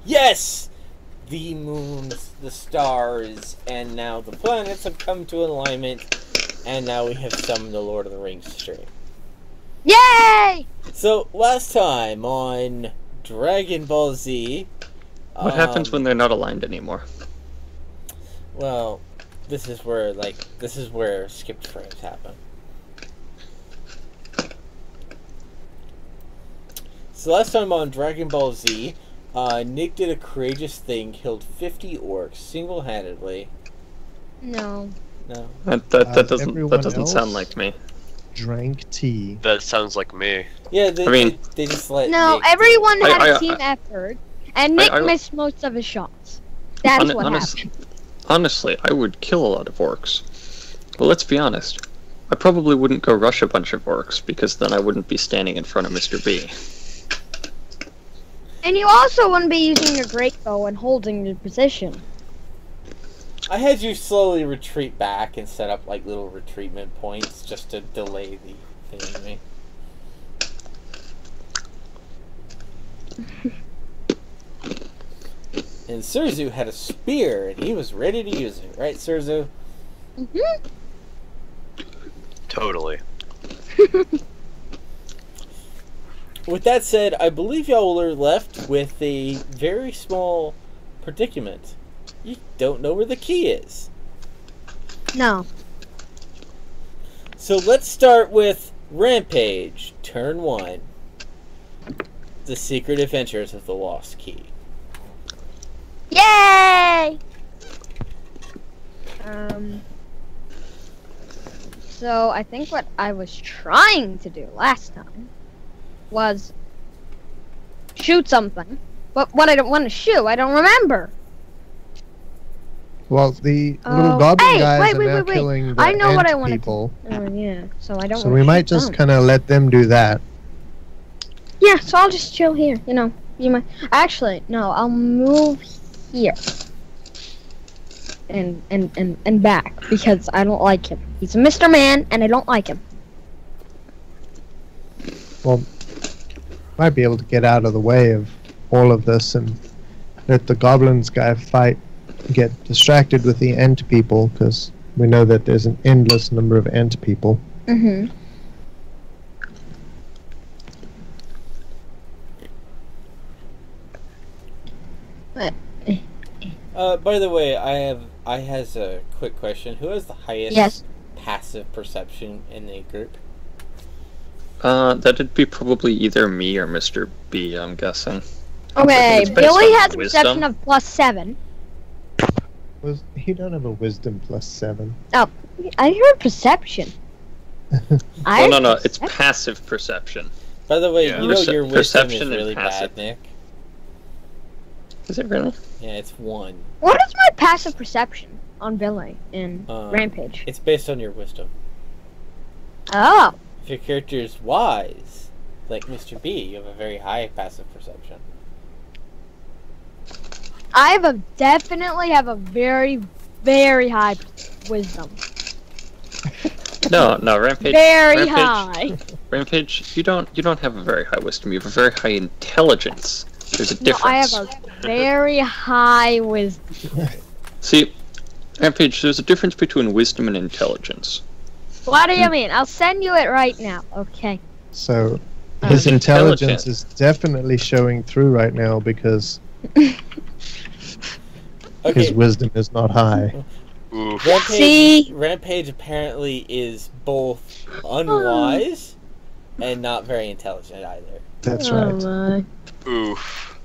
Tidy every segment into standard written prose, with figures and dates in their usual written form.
Yes! The moons, the stars, and now the planets have come to alignment, and now we have summoned the Lord of the Rings stream. Yay! So, last time on Dragon Ball Z... What happens when they're not aligned anymore? Well, this is where skipped frames happen. So last time on Dragon Ball Z, Nick did a courageous thing, killed 50 orcs single-handedly. No. No. That doesn't sound like me. Drank tea. That sounds like me. Yeah, they just let No, Nick everyone had a I- team effort, and Nick missed most of his shots. That's what happened. Honestly, I would kill a lot of orcs. But let's be honest. I probably wouldn't go rush a bunch of orcs, because then I wouldn't be standing in front of Mr. B. And you also wouldn't be using your great bow and holding your position. I had you slowly retreat back and set up like little retreatment points just to delay the enemy. And Serzu had a spear and he was ready to use it, right, Serzu? Mm-hmm. Totally. With that said, I believe y'all are left with a very small predicament. You don't know where the key is. No. So let's start with Rampage, turn 1. The Secret Adventures of the Lost Key. Yay! So I think what I was trying to do last time was shoot something, but what I don't want to shoot, I don't remember. Well, the little goblin guys are now killing the I know what I ant want people. Yeah, so I don't. So we might just kind of let them do that. Yeah, so I'll just chill here. You know, you might. Actually, no, I'll move here. And back because I don't like him. He's a Mr. Man, and I don't like him. Well, might be able to get out of the way of all of this and let the goblins guy fight. Get distracted with the ant people because we know that there's an endless number of ant people. Mm-hmm. By the way, I has a quick question. Who has the highest passive perception in the group? That'd be probably either me or Mr. B, I'm guessing. Okay, It's based Billy on has a wisdom. perception of +7. He don't have a wisdom +7. Oh, I heard perception. No, it's passive perception. By the way, Yeah. you know your wisdom is Perception really and passive. bad, Nick. Is it really? Yeah, it's 1. What is my passive perception on Billy in Rampage? It's based on your wisdom. Oh. If your character is wise, like Mr. B, you have a very high passive perception. I definitely have a very, very high wisdom. No, Rampage. Very high. Rampage, you don't have a very high wisdom. You have a very high intelligence. There's a difference. No, I have a very high wisdom. See, Rampage, there's a difference between wisdom and intelligence. What do you mean? I'll send you it right now. Okay. So his intelligence is definitely showing through right now because his wisdom is not high. Rampage apparently is both unwise and not very intelligent either. That's right. My. Oof.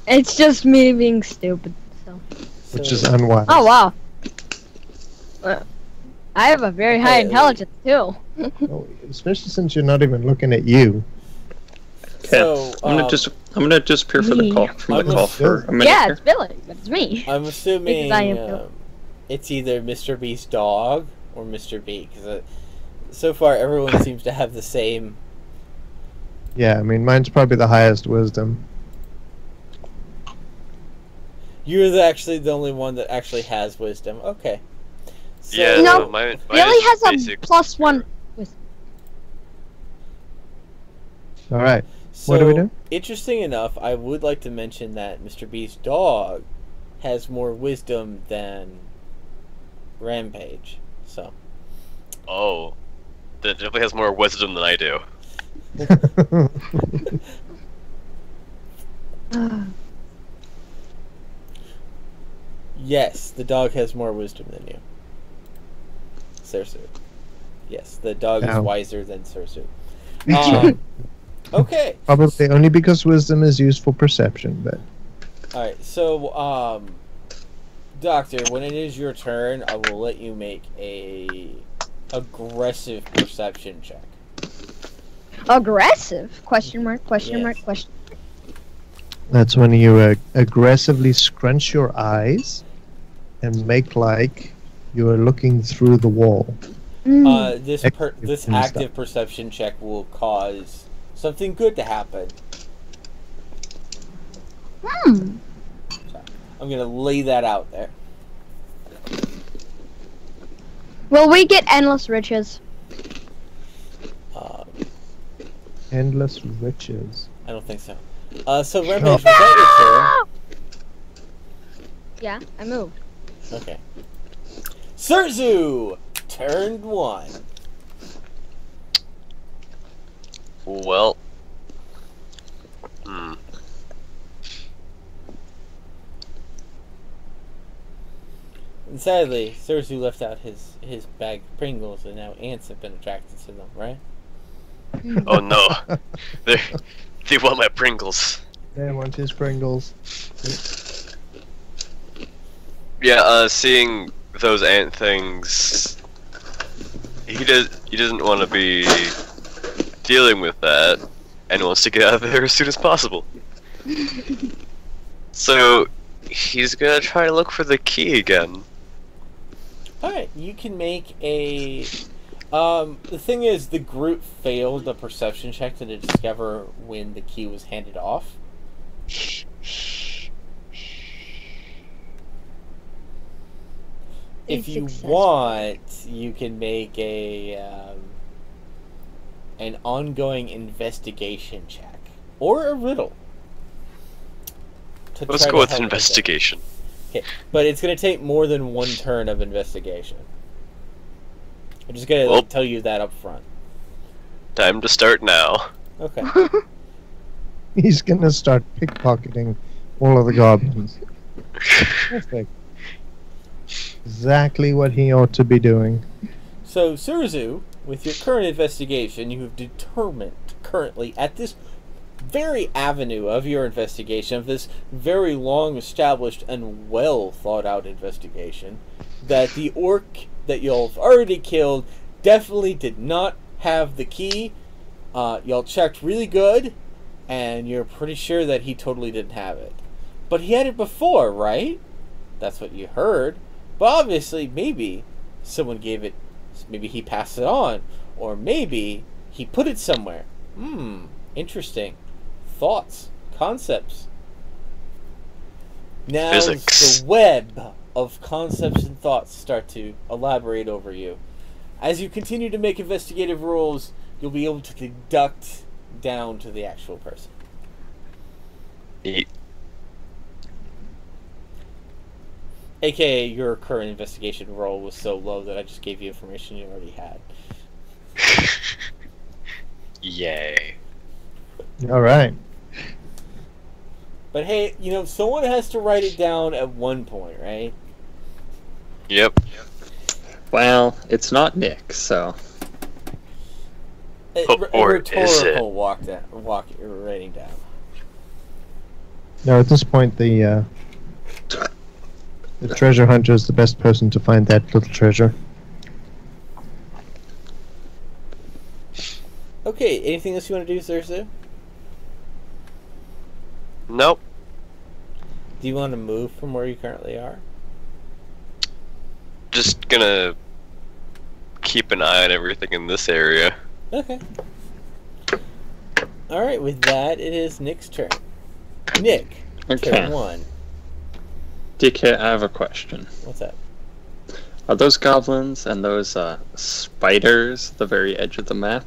It's just me being stupid. So. Which is unwise. Oh wow. I have a very high intelligence too. Well, especially since you're not even looking at you. Okay, So, I'm gonna disappear for the call for a minute Yeah, here. it's Billy, but it's me. I'm assuming Because I am it's either Mr. B's dog or Mr. B, because so far everyone seems to have the same. Yeah, I mean, mine's probably the highest wisdom. You're actually the only one that actually has wisdom. Okay. So, Yeah, No, mine Billy is has a basic. +1 wisdom. All right. So, What do we do? interesting enough, I would like to mention that Mr. B's dog has more wisdom than Rampage. So, Oh. That definitely has more wisdom than I do. yes, the dog has more wisdom than you. Serzu. Yes, the dog is Ow. wiser than Serzu. Sure. Okay. Probably only because wisdom is used for perception, but Alright, so, Doctor, when it is your turn, I will let you make a aggressive perception check. Aggressive? Question mark, question Yes. mark, question. that's when you aggressively scrunch your eyes and make like you are looking through the wall. This Active and active stuff. perception check will cause something good to happen. Hmm. I'm gonna lay that out there. Will we get endless riches? Um, Endless riches. I don't think so. So Rampage, was that Yeah, I moved. your turn? Okay. Serzu! Turn 1. Well. And sadly, Serzu left out his bag of Pringles, and now ants have been attracted to them, right? Oh no. They want my Pringles. They want his Pringles. Yeah, seeing those ant things, he doesn't want to be dealing with that, and wants to get out of there as soon as possible. So he's gonna try to look for the key again. Alright, you can make a... the thing is, the group failed the perception check to discover when the key was handed off. If you want, you can make a an ongoing investigation check or a riddle. to Let's try go to with help investigation. Okay, but it's going to take more than one turn of investigation. I'm just going to tell you that up front. Time to start now. Okay. He's gonna start pickpocketing all of the goblins. Perfect. Exactly what he ought to be doing. So, Serzu, with your current investigation, you have determined currently at this very avenue of your investigation, of this very long established and well thought out investigation, that the orc that y'all have already killed definitely did not have the key. Y'all checked really good, and you're pretty sure that he totally didn't have it. But he had it before, right? That's what you heard. But obviously, maybe someone gave it, maybe he passed it on, or maybe he put it somewhere. Interesting. Thoughts, concepts. Now Physics. the web of concepts and thoughts start to elaborate over you. As you continue to make investigative rolls, you'll be able to deduct down to the actual person. Neat. AKA, your current investigation roll was so low that I just gave you information you already had. Yay. All right. But hey, you know, someone has to write it down at one point, right? Yep. Well, it's not Nick, so... Or is it? Writing down. No, at this point, the treasure hunter is the best person to find that little treasure. Okay, anything else you want to do, Serzu? Nope. Do you want to move from where you currently are? Just gonna keep an eye on everything in this area. Okay. Alright, with that, it is Nick's turn. Nick, Okay. turn 1. DK, I have a question. What's up? Are those goblins and those spiders at the very edge of the map?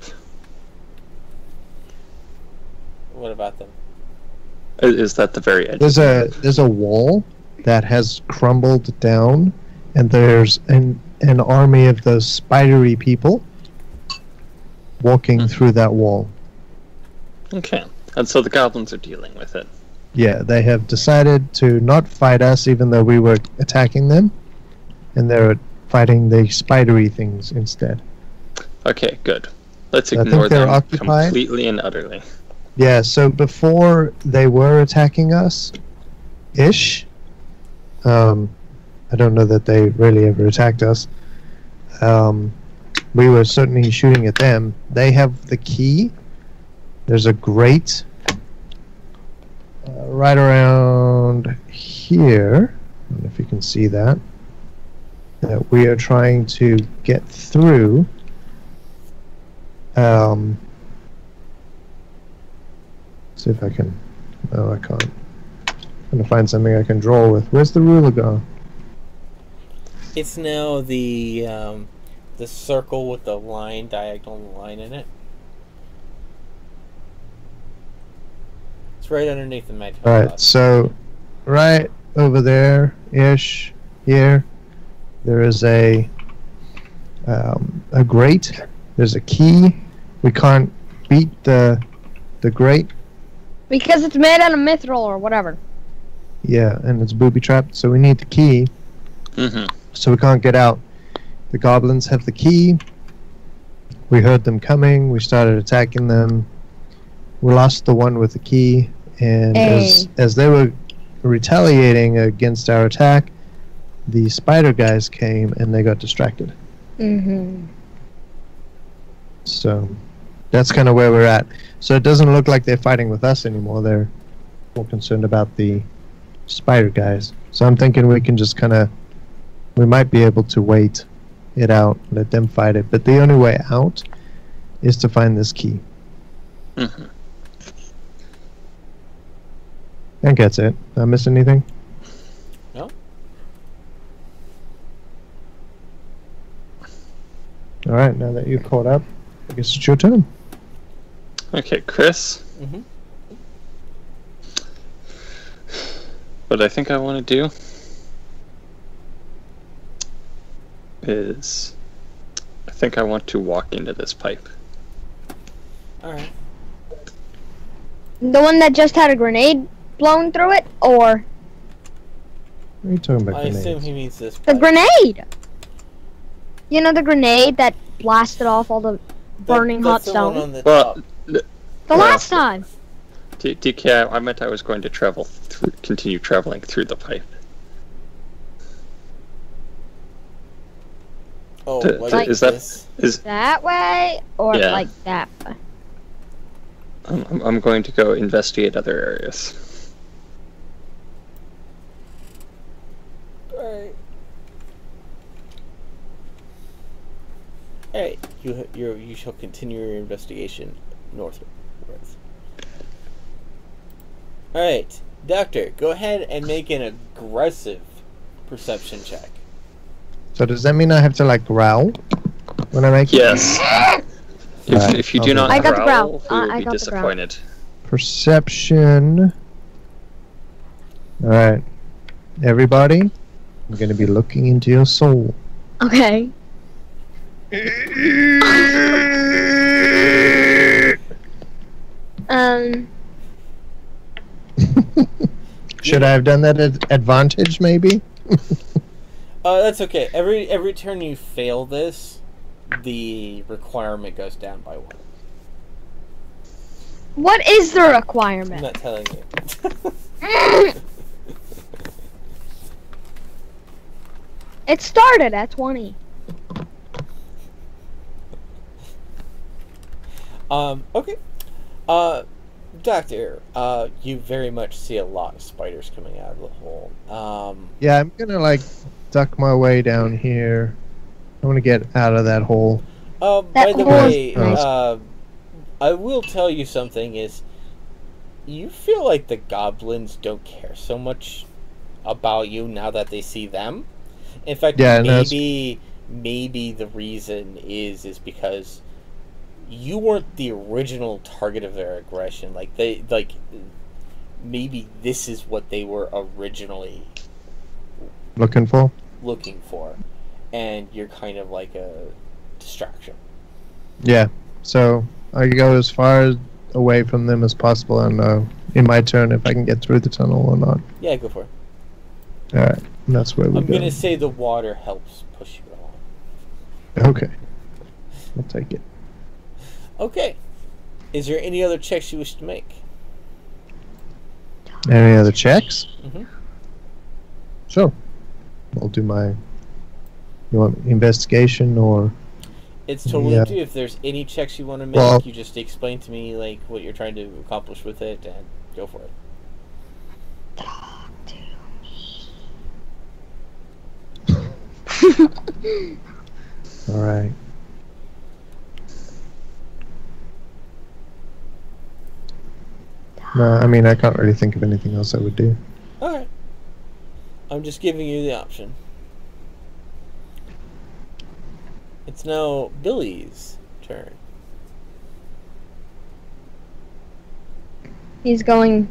What about them? Is that the very edge? There's a wall that has crumbled down, and there's an army of those spidery people walking through that wall. Okay, and so the goblins are dealing with it. Yeah, they have decided to not fight us, even though we were attacking them, and they're fighting the spidery things instead. Okay, good. Let's I think ignore they're them occupied. completely and utterly. Yeah, so before they were attacking us, ish. I don't know that they really ever attacked us. We were certainly shooting at them. They have the key. There's a grate right around here. I don't know if you can see that. That we are trying to get through. See if I can. No, I can't. I'm gonna find something I can draw with. Where's the ruler go? It's now the circle with the line, diagonal line in it. It's right underneath the magnifying Alright, glass. so right over there ish here there is a grate. There's a key. We can't beat the grate. Because it's made out of mithril or whatever. Yeah, and it's booby trapped, so we need the key. So we can't get out. The goblins have the key. We heard them coming. We started attacking them. We lost the one with the key, and as they were retaliating against our attack, the spider guys came and they got distracted. So that's kind of where we're at. So it doesn't look like they're fighting with us anymore. They're more concerned about the spider guys. So I'm thinking we can just we might be able to wait it out, let them fight it. But the only way out is to find this key. I think that's it. Did I miss anything? No. Alright, now that you're caught up, I guess it's your turn. Okay, Chris. What I think I want to do is I think I want to walk into this pipe. Alright. The one that just had a grenade blown through it, or What are you talking about? I assume grenades? he means this. the grenade? You know the grenade that blasted off all the burning hot That's the one stone? on the Well, top. The last time. DK, I meant I was going to continue traveling through the pipe. Oh, Like is that That way, or Yeah. like that way? I'm going to go investigate other areas. Alright. Alright, you shall continue your investigation northwards. Alright, Doctor, go ahead and make an aggressive perception check. So does that mean I have to like growl when I make it? Yes. Right, If you okay. do not I got the growl, growl. we will I be got the growl. disappointed. Perception. Alright. Everybody, I'm going to be looking into your soul. Okay. Should I have done that at advantage, maybe? That's okay. Every turn you fail this, the requirement goes down by 1. What is the I'm requirement? not telling you. It started at 20. Okay. Doctor, you very much see a lot of spiders coming out of the hole. Yeah, I'm going to like duck my way down here. I want to get out of that hole. By That the hole way, is nice. I will tell you something is, you feel like the goblins don't care so much about you now that they see them. In fact, Yeah, no, maybe the reason is because you weren't the original target of their aggression. Like maybe this is what they were originally Looking for? looking for, and you're kind of like a distraction. Yeah. So I go as far away from them as possible, and in my turn if I can get through the tunnel or not. Yeah, go for it. Alright, that's where we I'm go. gonna say the water helps push you along. Okay. I'll take it. Okay. Is there any other checks you wish to make? Any other checks? Mm-hmm. Sure. I'll do my... You want investigation or... It's totally Yeah. up to you. If there's any checks you want to make, Well- you just explain to me like what you're trying to accomplish with it, and go for it. Alright. No, I mean, I can't really think of anything else I would do. Alright. I'm just giving you the option. It's now Billy's turn. He's going...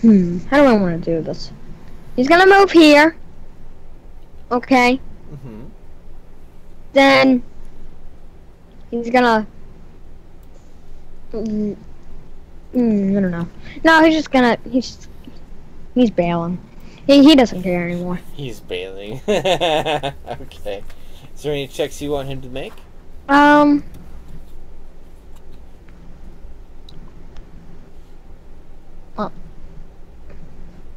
how do I want to do this? He's gonna move here. Okay. Mm-hmm. Then... He's gonna... I don't know. No, he's just gonna... He's bailing. He doesn't care anymore. He's bailing. Okay. Is there any checks you want him to make? Well,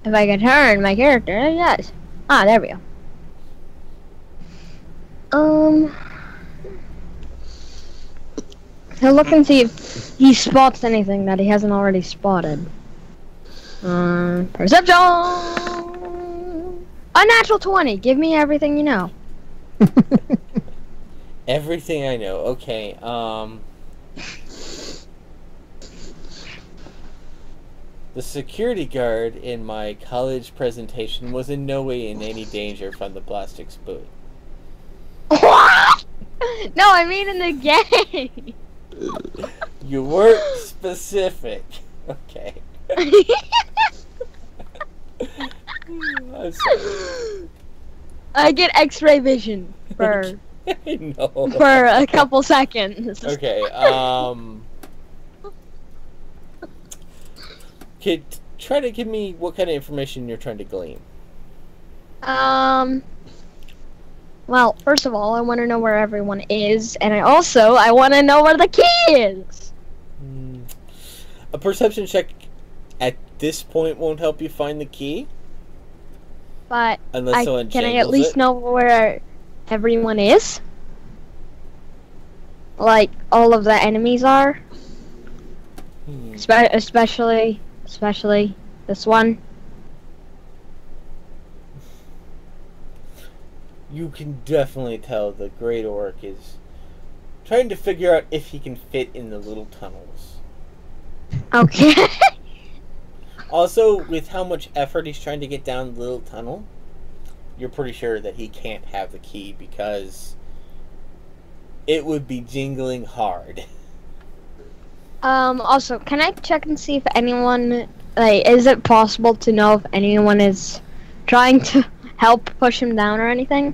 if I could turn my character, yes. Ah, there we go. He'll look and see if he spots anything that he hasn't already spotted. Perception! A natural 20! Give me everything you know. Everything I know. Okay, the security guard in my college presentation was in no way in any danger from the plastic spoon. What? No, I mean in the game. You weren't specific. Okay. I'm sorry. I get X-ray vision for I know. for a couple seconds. Okay, try to give me what kind of information you're trying to glean. Well, first of all, I want to know where everyone is, and I want to know where the key is. A perception check at this point won't help you find the key. But Unless someone can I at jangles least it. know where everyone is? Like, all of the enemies are? Especially this one. You can definitely tell the Great Orc is trying to figure out if he can fit in the little tunnels. Okay. Also, with how much effort he's trying to get down the little tunnel, you're pretty sure that he can't have the key because it would be jingling hard. Also, can I check and see if anyone, like, is it possible to know if anyone is trying to help push him down or anything?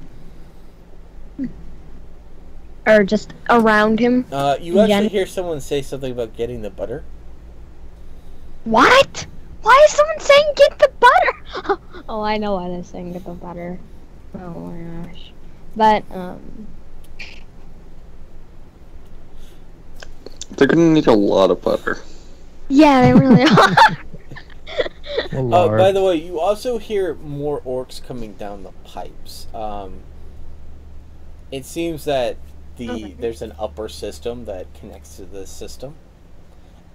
Or just around him? You actually hear someone say something about getting the butter. What? Why is someone saying get the butter? Oh, I know why they're saying get the butter. Oh my gosh. But, They're gonna need a lot of butter. yeah, they really are. Oh, Lord. By the way, you also hear more orcs coming down the pipes. It seems that there's an upper system that connects to this system,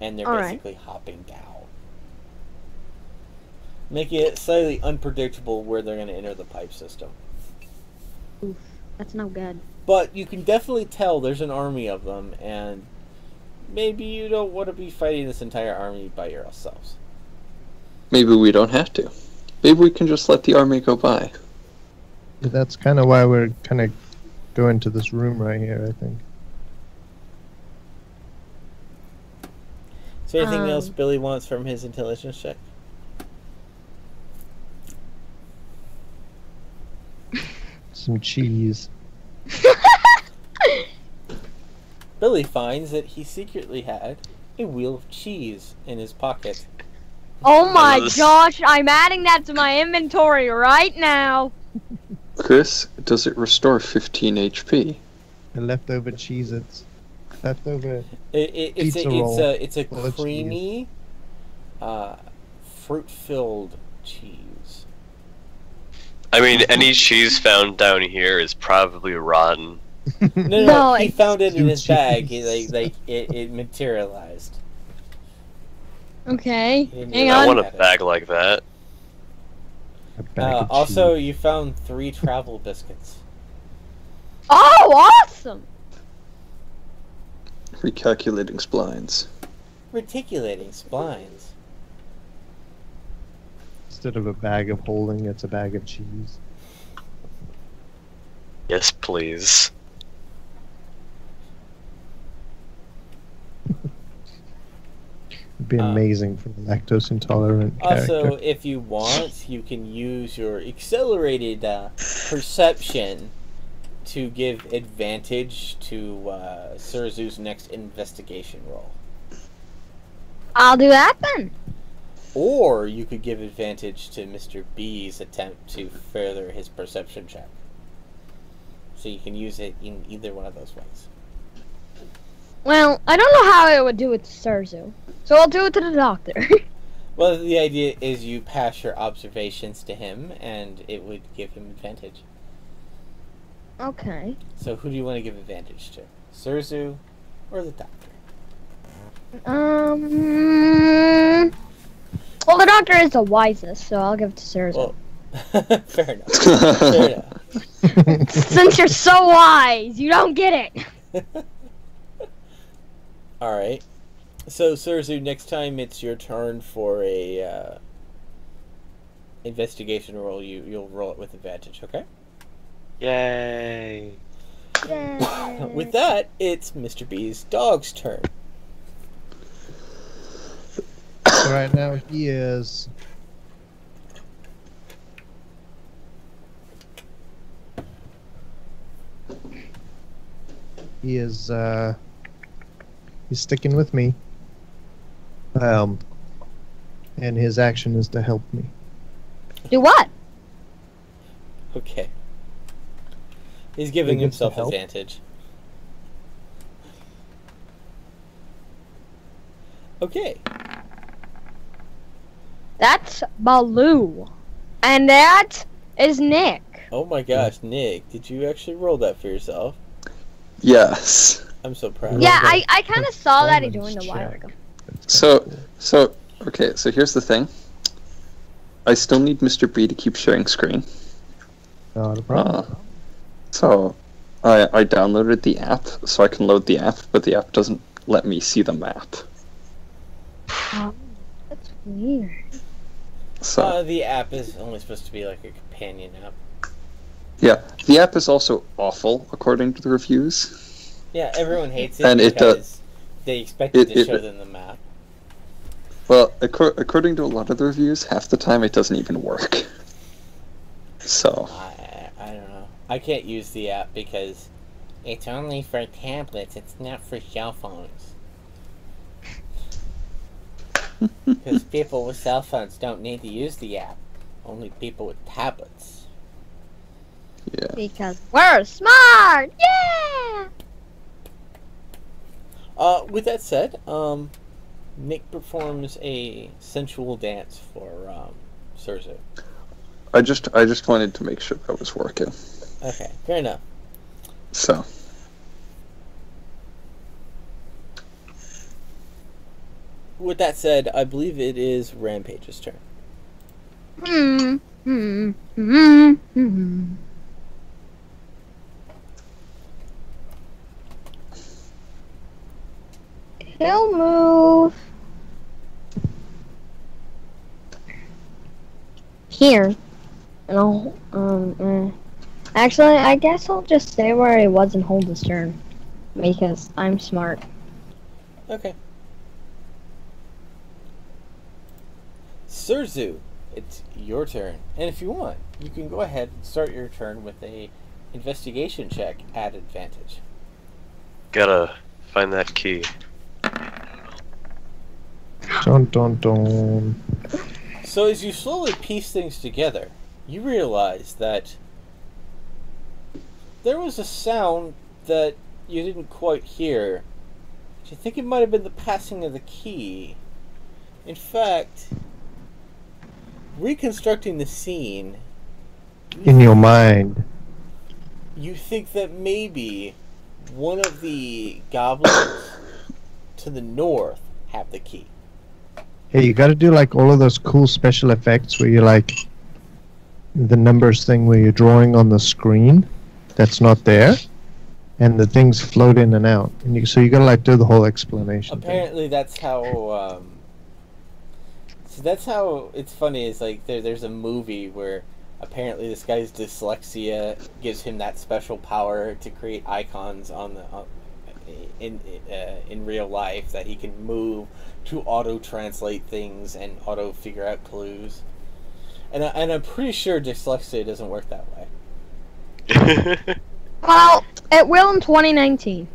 and they're Alright. basically hopping down, making it slightly unpredictable where they're going to enter the pipe system. Oof, that's no good. But you can definitely tell there's an army of them, and maybe you don't want to be fighting this entire army by yourselves. Maybe we don't have to. Maybe we can just let the army go by. That's kind of why we're kind of going to this room right here, I think. Is there anything else Billy wants from his intelligence check? Some cheese. Billy finds that he secretly had a wheel of cheese in his pocket. Oh my gosh, I'm adding that to my inventory right now. Chris, does it restore 15 HP? The leftover Cheez-Its. Leftover. It's a full of creamy, fruit-filled cheese. I mean, any cheese found down here is probably rotten. No, he it's found it in his cheese. bag. It materialized. Okay, hang I on. want a bag like that. A bag of Also, cheese. you found 3 travel biscuits. Oh, awesome! Recalculating splines. Reticulating splines. Instead of a bag of holding, it's a bag of cheese. Yes, please. It'd be amazing for a lactose intolerant character. Also, if you want, you can use your accelerated perception to give advantage to Serzu's next investigation roll. I'll do that then. Or you could give advantage to Mr. B's attempt to further his perception check. So you can use it in either one of those ways. Well, I don't know how it would do with Serzu, so I'll do it to the doctor. Well, the idea is you pass your observations to him, and it would give him advantage. Okay. So who do you want to give advantage to? Serzu or the doctor? Well, the doctor is the wisest, so I'll give it to Serzu. Well, fair enough. Fair enough. Since you're so wise, you don't get it. Alright. So, Serzu, next time it's your turn for a investigation roll, you'll roll it with advantage, okay? Yay! Yay. With that, it's Mr. B's dog's turn. So right now he is. He is. He's sticking with me. And his action is to help me. Do what? Okay. He's giving He gets to himself help? advantage. Okay. That's Baloo. And that is Nick. Oh my gosh, Nick, did you actually roll that for yourself? Yes. I'm so proud. Yeah, that I kind of saw that he performance joined a while check. ago. Okay, so here's the thing. I still need Mr. B to keep sharing screen. Not a problem. So I downloaded the app so I can load the app, but the app doesn't let me see the map. Oh, that's weird. So The app is only supposed to be like a companion app. yeah, the app is also awful according to the reviews. Yeah, everyone hates it And it because they expected to it- show them the map. Well, according to a lot of the reviews, half the time it doesn't even work. So I don't know. I can't use the app because it's only for tablets. It's not for cell phones. Because people with cell phones don't need to use the app. Only people with tablets. yeah. Because we're smart! Yeah! With that said, Nick performs a sensual dance for Serzu. I just wanted to make sure that was working. Okay, fair enough. So With that said, I believe it is Rampage's turn. He'll move here, and I'll actually, I guess I'll just stay where he was and hold his turn because I'm smart. Okay. Serzu, it's your turn. And if you want, you can go ahead and start your turn with a investigation check at advantage. Gotta find that key. Dun dun dun. So as you slowly piece things together, you realize that there was a sound that you didn't quite hear. You think it might have been the passing of the key. In fact, reconstructing the scene, In your mind. you think that maybe one of the goblins to the north have the key. Hey, you gotta do like all of those cool special effects where you like the numbers thing where you're drawing on the screen that's not there, and the things float in and out. And so you gotta like do the whole explanation. Apparently, that's how. So that's how it's funny. Is like there's a movie where apparently this guy's dyslexia gives him that special power to create icons in real life that he can move to auto translate things and auto figure out clues. And I'm pretty sure dyslexia doesn't work that way. Well, it will in 2019.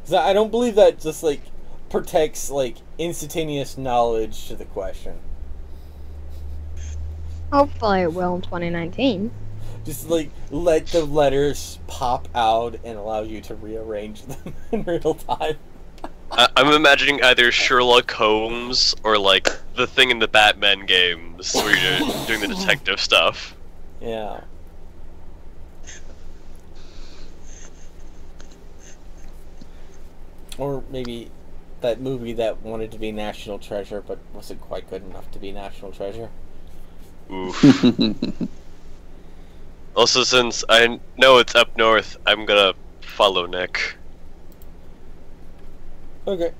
So I don't believe that just like protects like instantaneous knowledge to the question. Hopefully it will in 2019. Just like let the letters pop out and allow you to rearrange them in real time. I'm imagining either Sherlock Holmes or like the thing in the Batman games where you're doing the detective stuff. Yeah. Or maybe that movie that wanted to be National Treasure but wasn't quite good enough to be National Treasure. Oof. Also, since I know it's up north, I'm gonna follow Nick. Okay.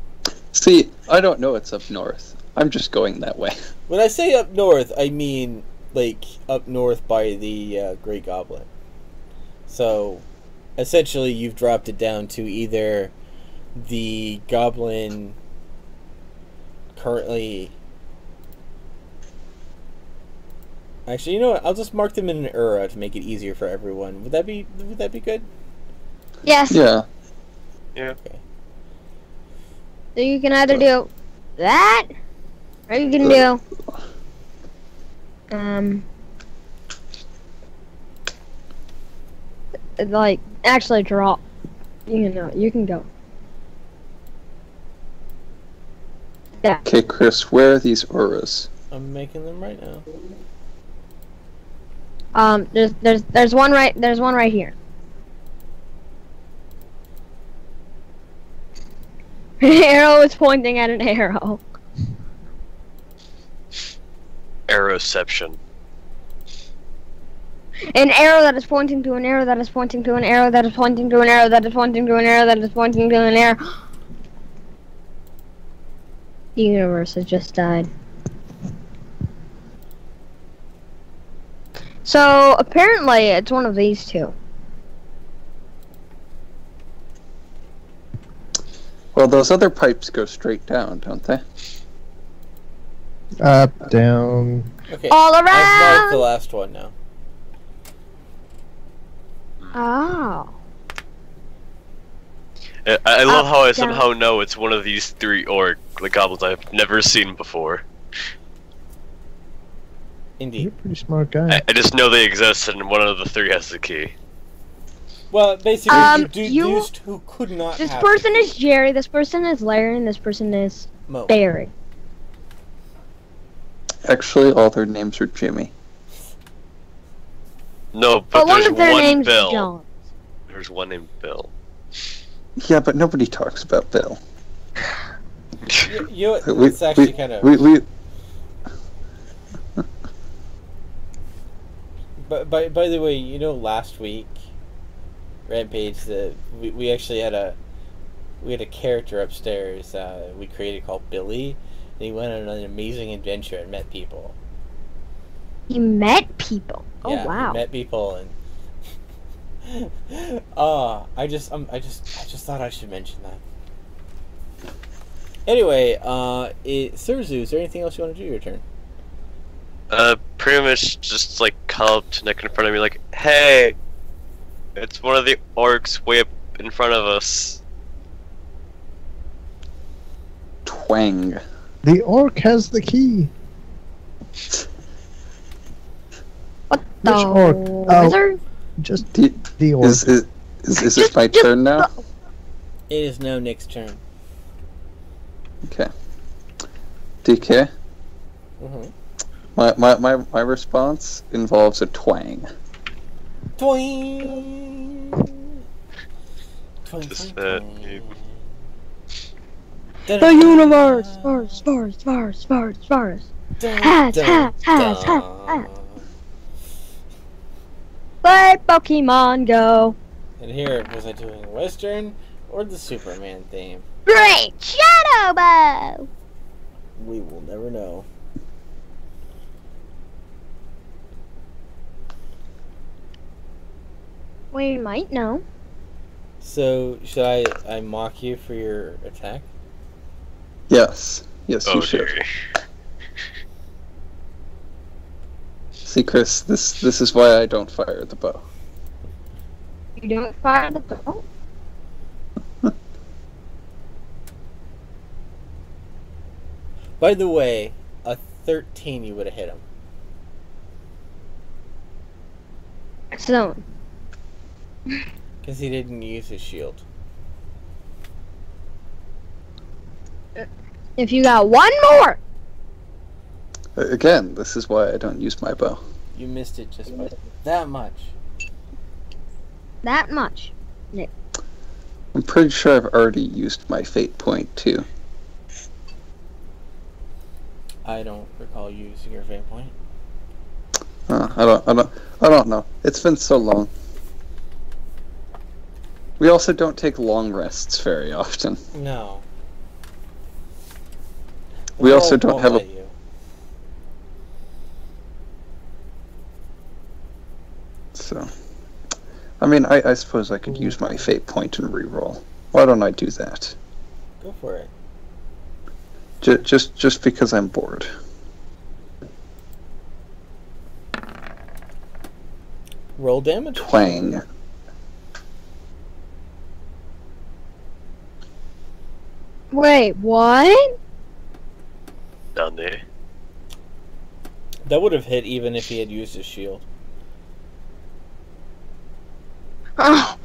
See, I don't know it's up north. I'm just going that way. When I say up north, I mean like up north by the Great Goblin. So, essentially, you've dropped it down to either the goblin currently. Actually, you know what? I'll just mark them in an era to make it easier for everyone. Would that be good? Yes. Yeah. Yeah. Okay. So you can either do that, or you can do like actually draw. You know, you can go. Yeah. Okay, Chris, where are these auras? I'm making them right now. There's one right here. An arrow is pointing at an arrow. Arrowception. An arrow that is pointing to an arrow that is pointing to an arrow that is pointing to an arrow that is pointing to an arrow that is pointing to an arrow. The universe has just died. So apparently it's one of these two. Well, those other pipes go straight down, don't they? Up, down. Okay. All I've marked the around. last one now. Oh. I love how I down. somehow know it's one of these three the goblins I've never seen before. You're a Indeed. pretty smart guy. I just know they exist and one of the three has the key. Well, basically, you- these two could not This have person the is Jerry, this person is Larry, and this person is Mo. Barry. Actually, all their names are Jimmy. No, But but one there's of their one names Bill. is John. There's one named Bill. Yeah, but nobody talks about Bill. You know, it's actually kind of. But by the way, you know, last week, Rampage, we actually had a character upstairs we created called Billy, and he went on an amazing adventure and met people. He met people. Oh Yeah, wow. he met people and. I just thought I should mention that. Anyway, Serzu, is there anything else you want to do your turn? Pretty much just like come up to Nick in front of me like, hey, it's one of the orcs way up in front of us. Twang. The orc has the key. What Which the orc? wizard? Just Do you- the orc. Is it my turn now? It is now Nick's turn. Okay. DK. Mm-hmm. My response involves a twang. Twing! Twing, Just twing, that. twing. The universe! Forest. Has. Let Pokemon go. And here, was I doing Western or the Superman theme? Great Shadow Bow! We will never know. We might know. So, should I mock you for your attack? Yes. Yes, you Oh should. dear. See, Chris, this is why I don't fire the bow. You don't fire the bow? By the way, a 13 you would have hit him. So, Because he didn't use his shield. if you got one more, Again, this is why I don't use my bow. You missed it just by that much. that much. I'm pretty sure I've already used my fate point too. I don't recall using your fate point. I don't know. It's been so long. We also don't take long rests very often. No. We also Won't don't have let a. you. So, I mean, I suppose I could use my fate point and reroll. Why don't I do that? Go for it. Just because I'm bored. Roll damage. Twang. Wait, what? Down there. That would have hit even if he had used his shield. Oh,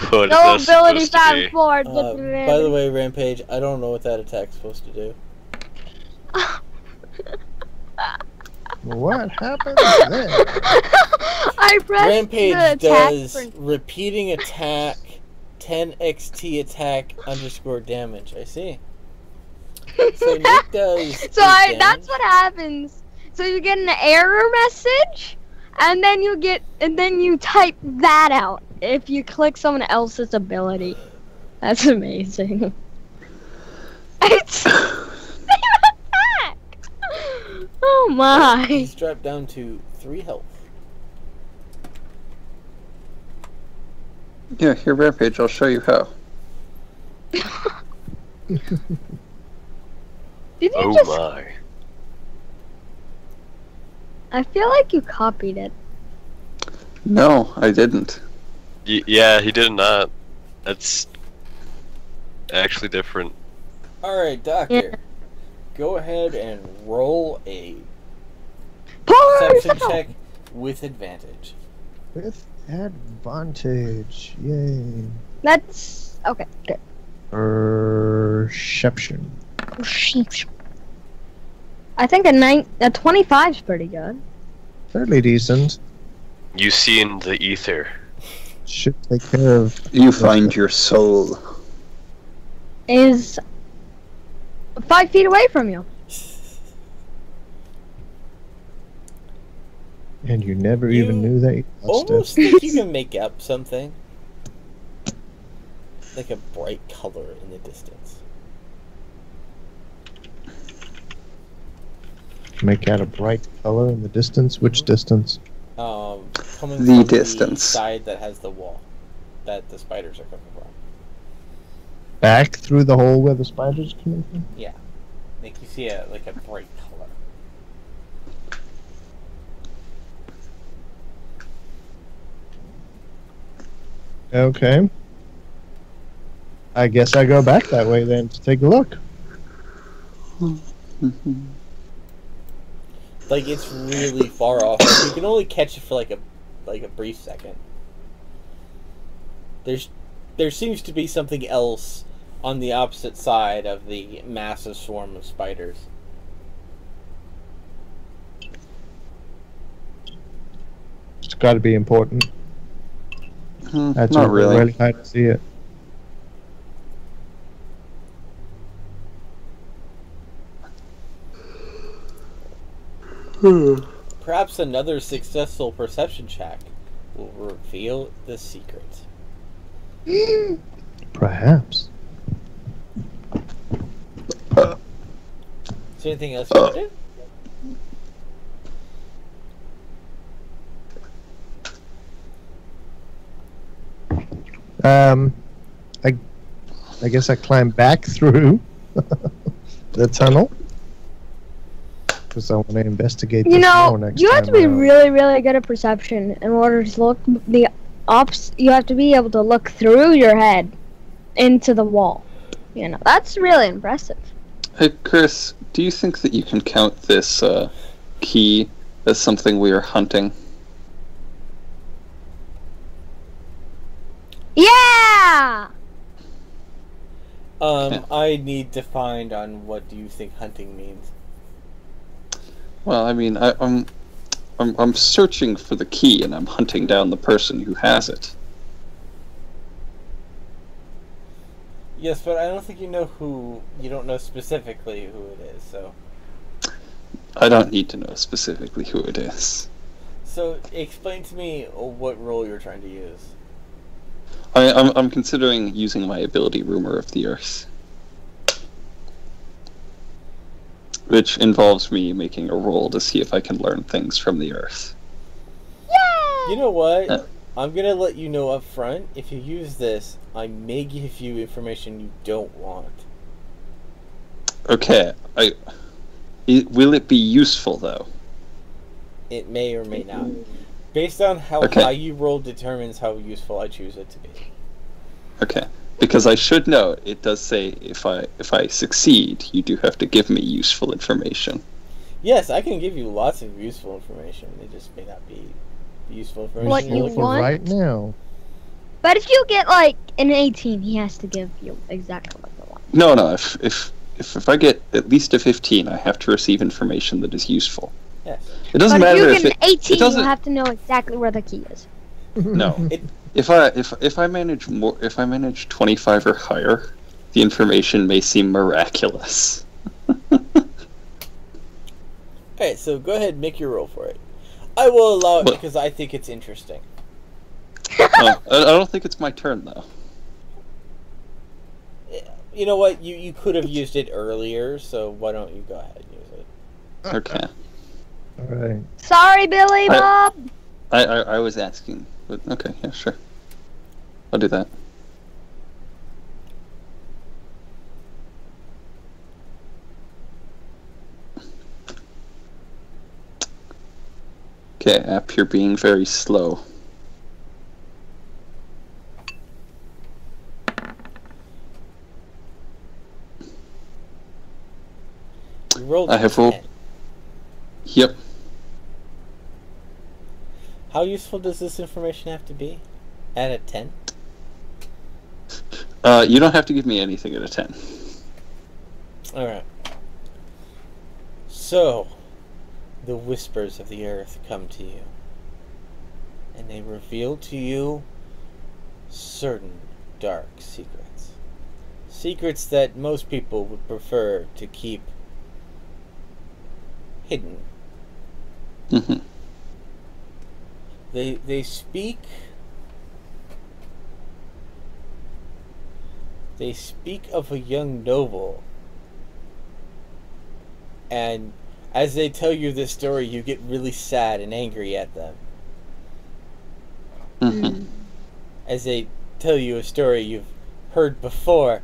What no is this ability supposed to fast be? forward. By the way, Rampage, I don't know what that attack's supposed to do. What happened there? I pressed Rampage the attack does for- repeating attack 10xt attack _ damage. I see. So Nick does. So that's what happens. So you get an error message, and then you type that out if you click someone else's ability. That's amazing. It's attack. Oh my. He's dropped down to 3 health. Yeah, here, Rampage, I'll show you how. Did you Oh just? my. I feel like you copied it. No, I didn't. Yeah, he did not. That's actually different. Alright, Doctor. Go ahead and roll a Perception perception check with advantage. With advantage. Yay. That's okay. Good. Perception. I think a 25 is pretty good. Fairly decent. You see in the ether. Should take care of. You find your soul. Is 5 feet away from you. And you never You even knew that you lost Almost it. think you can make up something. Like a bright color in the distance. Make out a bright color in the distance. Which distance? Coming The from distance. the side that has the wall that the spiders are coming from. Back through the hole where the spiders are coming from? Yeah. Like you see a bright color. Okay. I guess I go back that way then to take a look. Like it's really far off. Like, you can only catch it for like a brief second. There seems to be something else on the opposite side of the massive swarm of spiders. It's got to be important. That's not really. really hard to see it. Perhaps another successful perception check will reveal the secret. Perhaps. Is there anything else you want to do? I guess I climb back through the tunnel because I want to investigate this more next time. You have to be around. really, really good at perception in order to look you have to be able to look through your head into the wall. You know, that's really impressive. Hey, Chris, do you think that you can count this key as something we are hunting? Yeah! I need to find on what do you think hunting means. Well, I mean, I'm searching for the key, and I'm hunting down the person who has it. Yes, but I don't think you know who. You don't know specifically who it is. So. I don't need to know specifically who it is. So explain to me what role you're trying to use. I'm considering using my ability Rumor of the Earth, which involves me making a roll to see if I can learn things from the Earth. Yay! You know what? I'm gonna let you know up front. If you use this, I may give you information you don't want. Okay. Will it be useful though? It may or may not. Based on how high you roll determines how useful I choose it to be. Okay. Because I should know, it does say if I succeed, you do have to give me useful information. Yes, I can give you lots of useful information. It just may not be useful information. What you're you looking want? for. Right now. But if you get like an 18, he has to give you exactly what you want. No. If I get at least a 15, I have to receive information that is useful. Yes. It doesn't But matter if you get an 18, doesn't. you have to know exactly where the key is. No. If I manage 25 or higher, the information may seem miraculous. Alright, so go ahead and make your roll for it. I will allow it because I think it's interesting. I don't think it's my turn though. You know what? You could have used it earlier, so why don't you go ahead and use it? Okay. Alright. Sorry, Billy Bob! I was asking, but okay, yeah, sure. I'll do that. Okay, app, you're being very slow. You rolled I have 10. rolled. Yep. How useful does this information have to be? At a 10? You don't have to give me anything at a 10. Alright. So, the whispers of the earth come to you. And they reveal to you certain dark secrets. Secrets that most people would prefer to keep hidden. Mm-hmm. They speak of a young noble, and as they tell you this story, you get really sad and angry at them. Mm-hmm. As they tell you a story you've heard before,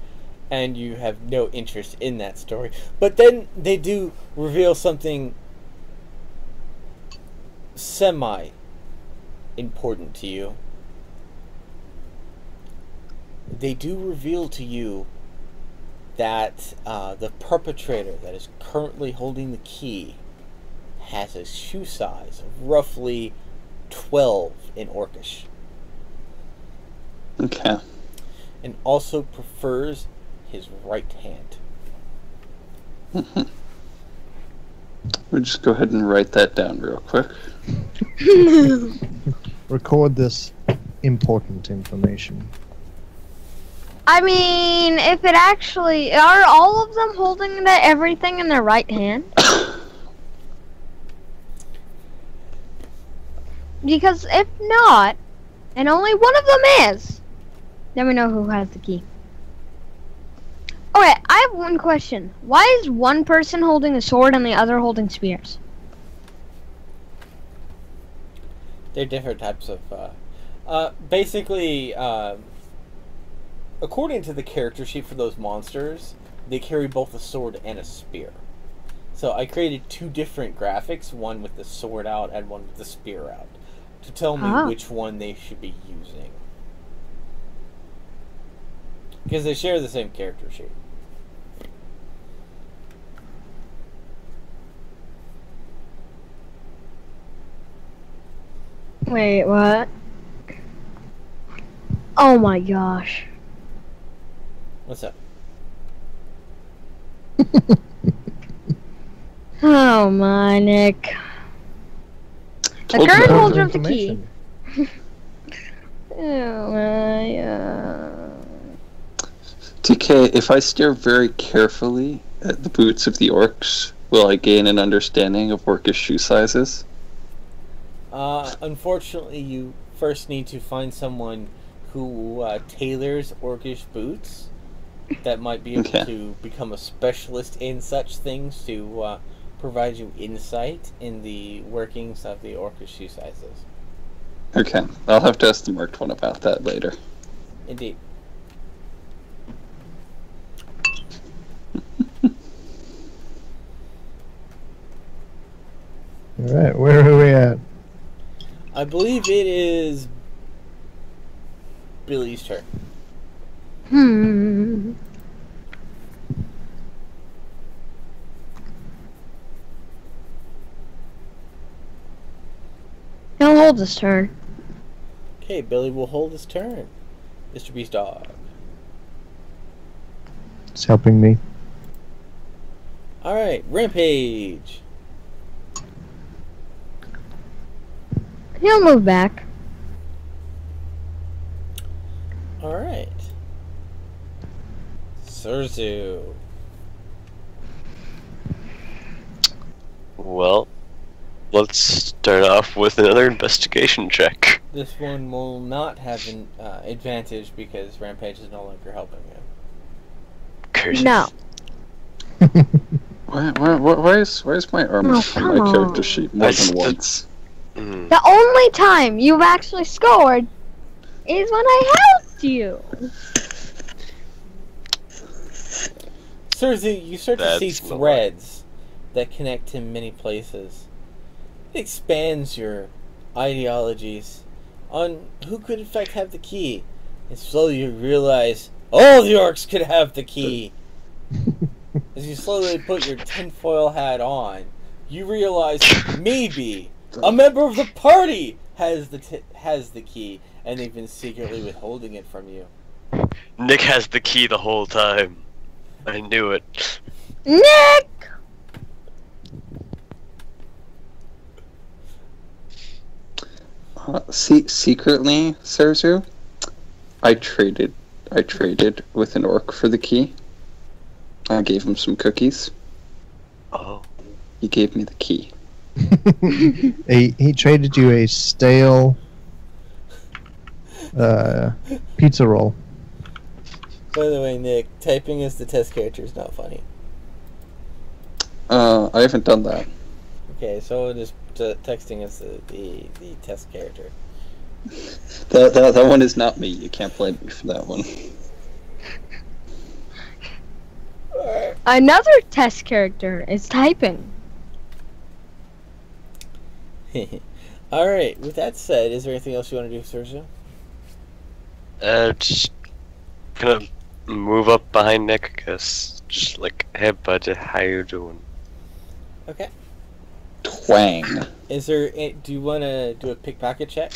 and you have no interest in that story. But then they do reveal something semi-important to you. They do reveal to you that the perpetrator that is currently holding the key has a shoe size of roughly 12 in Orcish. Okay. And also prefers his right hand. We'll just go ahead and write that down real quick. Record this important information. I mean, if it actually... Are all of them holding everything in their right hand? Because if not, and only one of them is, then we know who has the key. Okay, I have one question. Why is one person holding a sword and the other holding spears? They're different types of... basically, according to the character sheet for those monsters, they carry both a sword and a spear. So I created two different graphics, one with the sword out and one with the spear out, to tell me which one they should be using. Because they share the same character sheet. Wait, what? Oh my gosh. What's up? Oh my, Nick. The Told you. current holder of the key. Information. Oh my, TK, if I stare very carefully at the boots of the orcs, will I gain an understanding of orcish shoe sizes? Unfortunately, you first need to find someone who tailors orcish boots that might be able to become a specialist in such things to provide you insight in the workings of the orcish shoe sizes. Okay, I'll have to ask the marked one about that later. Indeed. Alright, where are we at? I believe it is Billy's turn. He'll hold his turn. Okay, Billy will hold his turn. Mr. Beast Dog. It's helping me. Alright, Rampage. He'll move back. Alright. Serzu. Well, let's start off with another investigation check. This one will not have an advantage because Rampage is no longer helping you. Curses. No. Why is my armor Oh, on come my character on. sheet more That's than the- once? The only time you've actually scored is when I helped you. Serzu, you start to see That's the threads that connect to many places. It expands your ideologies on who could in fact have the key. And slowly you realize all the orcs could have the key. As you slowly put your tinfoil hat on, you realize maybe a member of the party has the key, and they've been secretly withholding it from you. Nick has the key the whole time. I knew it. Nick! Secretly, Serzu, I traded with an orc for the key. I gave him some cookies. Oh. He gave me the key. He traded you a stale pizza roll. By the way, Nick, typing as the test character is not funny. I haven't done that. Okay, so just texting as the test character. That one is not me. You can't blame me for that one. Another test character is typing. Alright, with that said, is there anything else you want to do, Serzu? Just gonna move up behind Nick, I guess. Just like, hey bud, how you doing? Okay. Twang. Is there? Do you want to do a pickpocket check?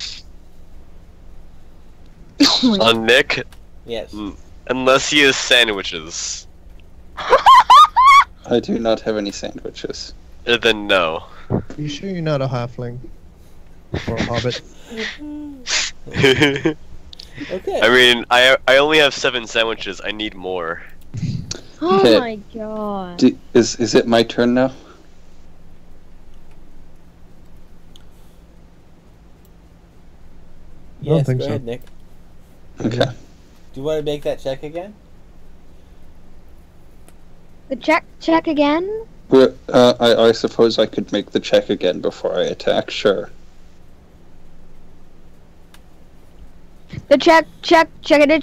On Nick? Yes. Unless he has sandwiches. I do not have any sandwiches. Then no. Are you sure you're not a halfling? Or a hobbit? Okay. I mean, I only have 7 sandwiches. I need more. Oh Okay. my god. Is it my turn now? Yes, think go so. ahead, Nick. Okay. Do you want to make that check again? The check again? Well, I suppose I could make the check again before I attack. Sure. The check again. The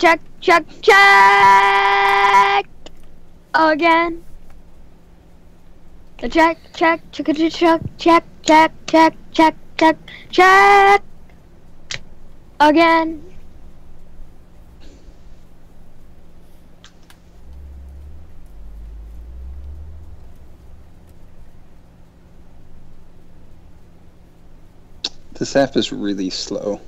check again. This app is really slow.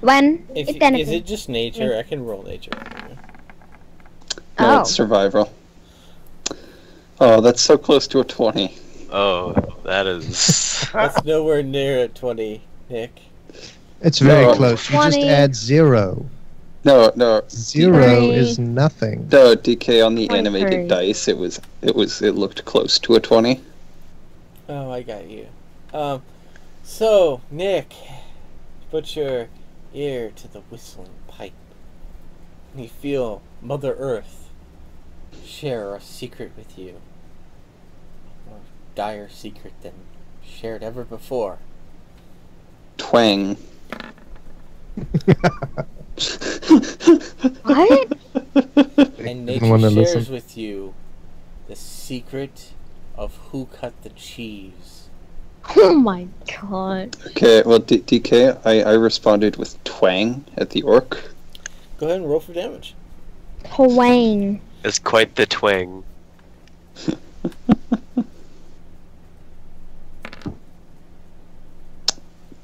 When? Is If anything. it just nature? I can roll nature. No, Oh. it's survival. Oh, that's so close to a 20. Oh, that is... That's nowhere near a 20, Nick. It's very No. close. You just 20. add 0. No, 0 20. is nothing. no, DK on the 23. animated dice. It looked close to a 20. Oh, I got you. So, Nick, put your ear to the whistling pipe. And you feel Mother Earth share a secret with you. A more dire secret than shared ever before. Twang. What? And Didn't wanna nature shares listen. with you the secret of who cut the cheese. Oh my god. Okay, well, DK, I responded with twang at the orc. Go ahead and roll for damage. Twang. It's quite the twang.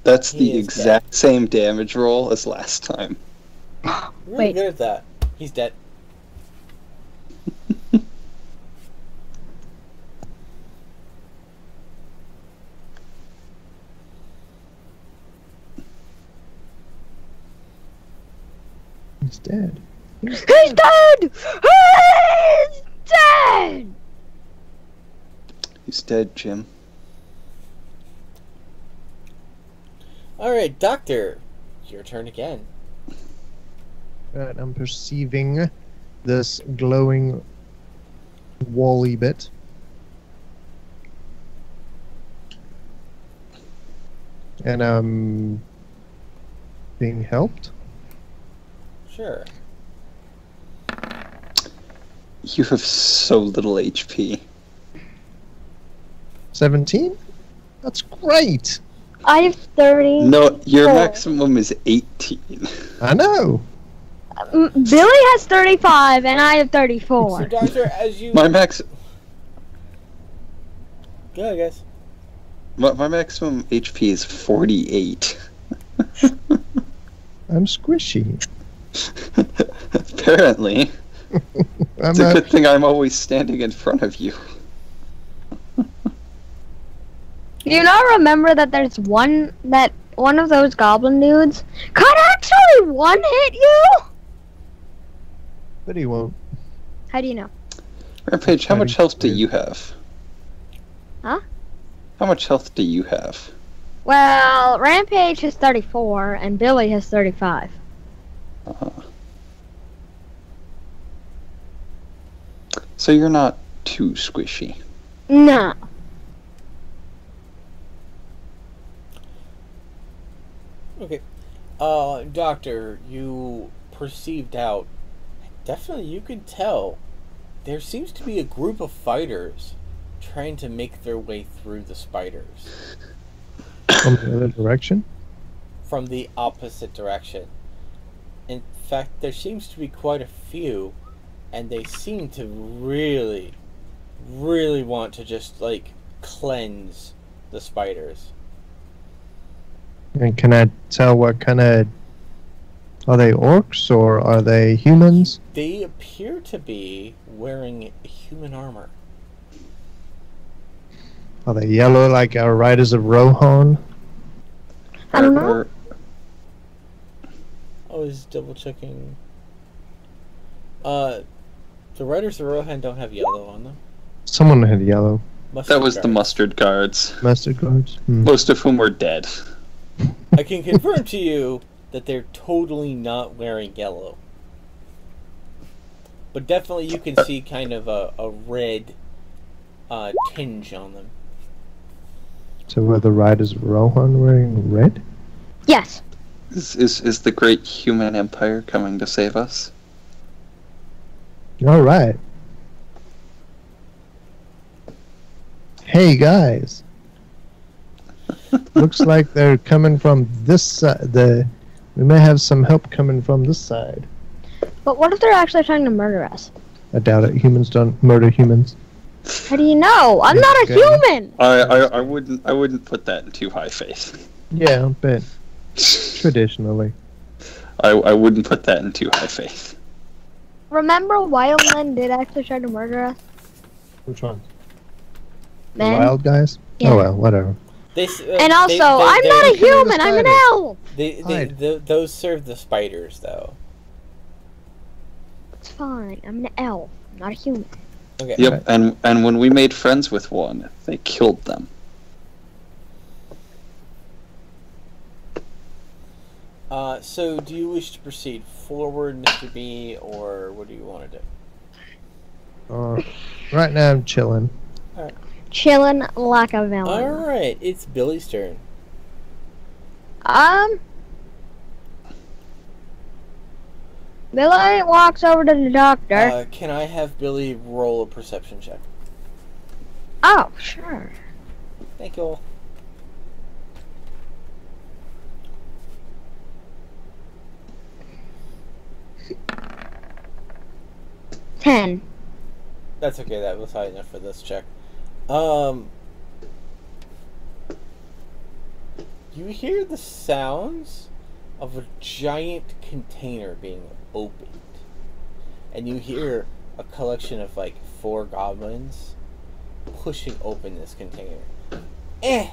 That's He the is exact same damage roll as last time. Really Wait. good at that. He's dead. He's dead. He's dead! He's dead! He's dead, Jim. Alright, Doctor. Your turn again. Right, I'm perceiving this glowing wally bit. And I'm being helped. Sure. You have so little HP. 17? That's great! I have 30. No, your Oh. maximum is 18. I know! Billy has 35 and I have So, 34. Doctor, as you... My max, Go ahead, guys. my maximum HP is 48. I'm squishy. Apparently, I'm it's a not, good thing I'm always standing in front of you. You not remember that there's one of those goblin dudes could actually one hit you? but he won't. How do you know? Rampage, how much Fighting health do weird. you have? Huh? How much health do you have? Well, Rampage has 34 and Billy has 35. So you're not too squishy. No. Okay. Doctor, you perceived out Definitely, you can tell there seems to be a group of fighters trying to make their way through the spiders. From the other direction? From the opposite direction. In fact, there seems to be quite a few, and they seem to really, really want to just, like, cleanse the spiders. And can I tell what kind of... Are they orcs or are they humans? They appear to be wearing human armor. Are they yellow like our Riders of Rohan? I don't know. I was double checking. The Riders of Rohan don't have yellow on them. Someone had yellow. Mustard That was the guards. mustard guards, Mustard guards? Hmm. most of whom were dead. I can confirm to you that they're totally not wearing yellow. But definitely you can see kind of a red tinge on them. So were the Riders of Rohan wearing red? Yes. Is the great human empire coming to save us? Alright. Hey guys. Looks like they're coming from this side. We may have some help coming from this side. But what if they're actually trying to murder us? I doubt it. Humans don't murder humans. How do you know? I'm not a Okay. human! I wouldn't put that in too high faith. Yeah, but traditionally. I wouldn't put that in too high faith. Remember Wildland did actually try to murder us? Which one? The Then? wild guys? Yeah. Oh well, whatever. And also, I'm not a human, I'm an elf! Hide. Those serve the spiders, though. It's fine, I'm an elf, not a human. Okay. Yep, and when we made friends with one, they killed them. So do you wish to proceed forward, Mr. B, or what do you want to do? Right now I'm chilling. Chilling like a villain. Alright, it's Billy's turn. Billy walks over to the doctor. Can I have Billy roll a perception check? Oh, sure. Thank you all. Ten. That's okay, that was high enough for this check. You hear the sounds of a giant container being opened. And you hear a collection of like 4 goblins pushing open this container. And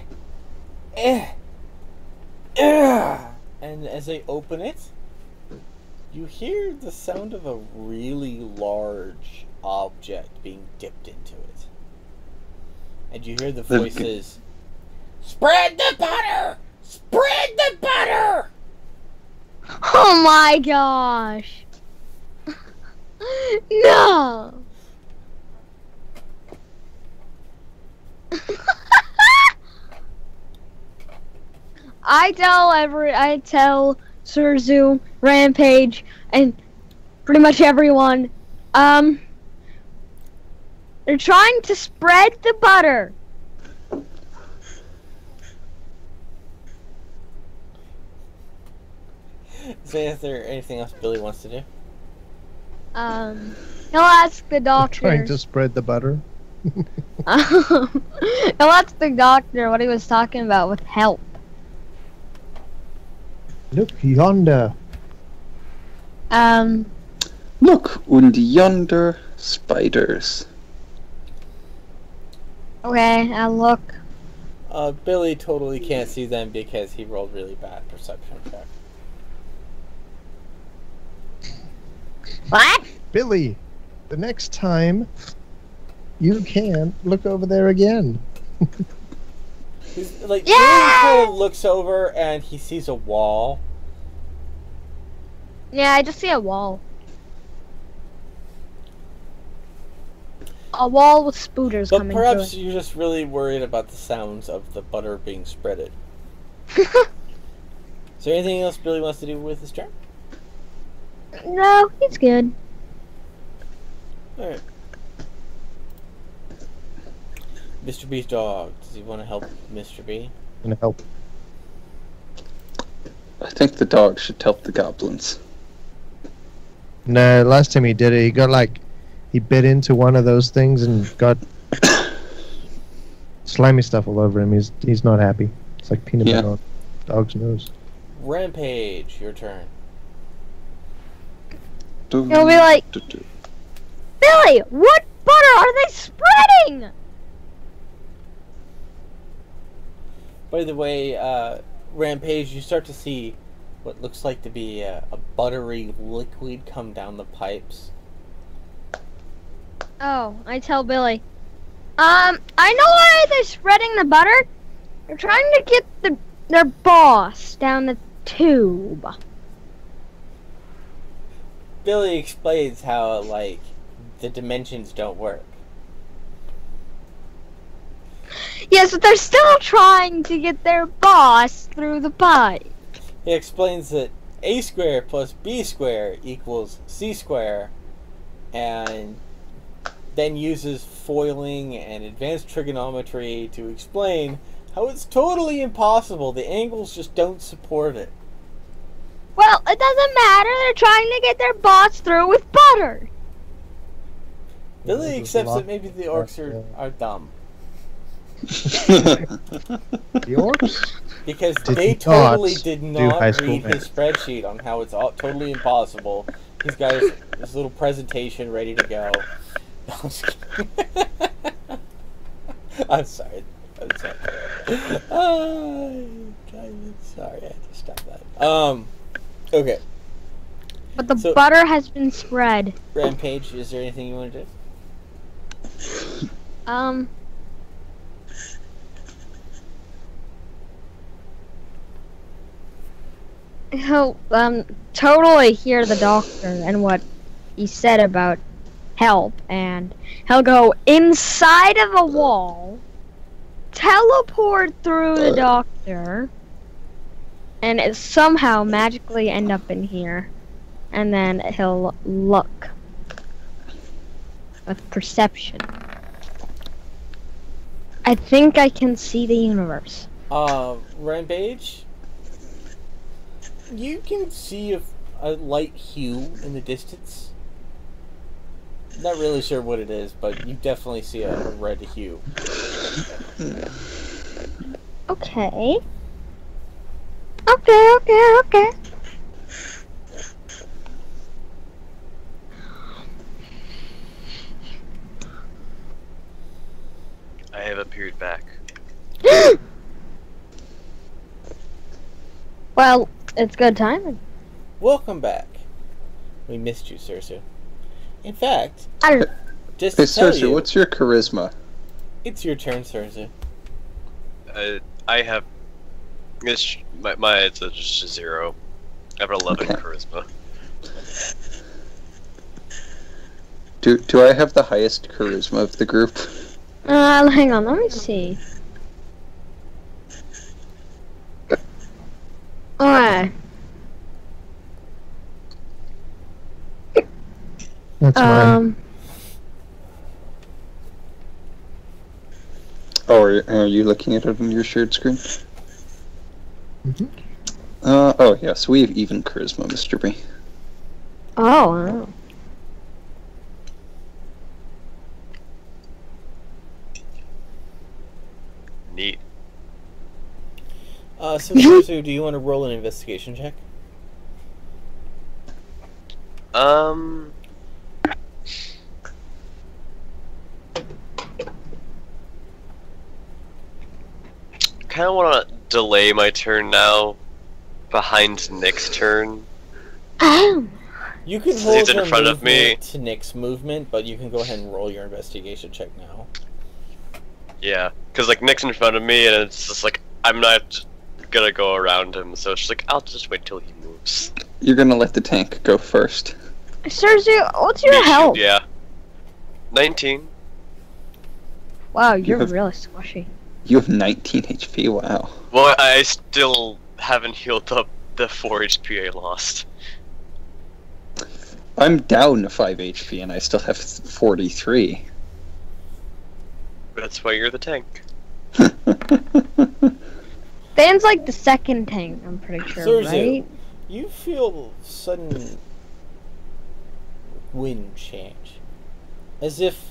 as they open it, you hear the sound of a really large object being dipped into it. And you hear the voices, "Spread the butter! Spread the butter!" Oh my gosh. No. I tell Serzu, Rampage, and pretty much everyone, they're trying to spread the butter. So is there anything else Billy wants to do? He'll ask the doctor. Trying to spread the butter. He'll ask the doctor what he was talking about with help. Look yonder. Look, und yonder spiders. Okay, I'll look. Billy totally can't see them because he rolled really bad perception check. What? Billy, the next time you can look over there again. Like, Yeah! Billy kind of looks over and he sees a wall. Yeah, I just see a wall. A wall with spooters But coming perhaps through you're just really worried about the sounds of the butter being spreaded. it. Is there anything else Billy wants to do with his turn? No, he's good. Alright. Mr. B's dog. Does he want to help Mr. B? Gonna help. I think the dog should help the goblins. No, last time he did it, he got like, he bit into one of those things and got slimy stuff all over him. He's not happy. It's like peanut butter on dog's nose. Rampage, your turn. He'll be like, Billy, what butter are they spreading? By the way, Rampage, you start to see what looks like to be a buttery liquid come down the pipes. Oh, I tell Billy. I know why they're spreading the butter. They're trying to get their boss down the tube. Billy explains how, like, the dimensions don't work. Yes, but they're still trying to get their boss through the pipe. He explains that a square plus b square equals c square, and then uses foiling and advanced trigonometry to explain how it's totally impossible. The angles just don't support it. Well, it doesn't matter. They're trying to get their boss through with butter. Billy accepts that maybe the orcs are dumb. The orcs? Because they totally did not read his spreadsheet on how it's totally impossible. He's got his little presentation ready to go. I'm sorry. I'm sorry. I'm sorry, I had to stop that. Okay. But the butter has been spread. Rampage, is there anything you want to do? He'll totally hear the doctor and what he said about help, and he'll go inside of a wall, teleport through the doctor, and it somehow magically end up in here, and then he'll look with perception. I think I can see the universe. Rampage? You can see a light hue in the distance. Not really sure what it is, but you definitely see a red hue. Okay. Okay. I have appeared back. Well, it's good timing. Welcome back. We missed you, Serzu. In fact, just Hey, to tell Serzu, you, what's your charisma? it's your turn, Serzu. I have this. My it's just a 0. I have an 11 Okay. charisma. Do I have the highest charisma of the group? Hang on, let me see. Alright. That's fine. Oh, are you looking at it on your shared screen? Mhm. Oh yes, we have even charisma, Mr. B. Oh. Neat. So Serzu, do you want to roll an investigation check? Kind of want to delay my turn now, behind Nick's turn. You can He's hold in your front of me. movement to Nick's movement, but you can go ahead and roll your investigation check now. Yeah, because like Nick's in front of me, and it's just like I'm not gonna go around him, so it's just like I'll just wait till he moves. You're gonna let the tank go first. Serzu, what's your Me, health? Yeah. 19. Wow, you're have- really squishy. You have 19 HP, wow. Well, I still haven't healed up the 4 HP I lost. I'm down 5 HP and I still have 43. That's why you're the tank. Dan's like the second tank, I'm pretty sure, Serzu, right? you feel sudden wind change. As if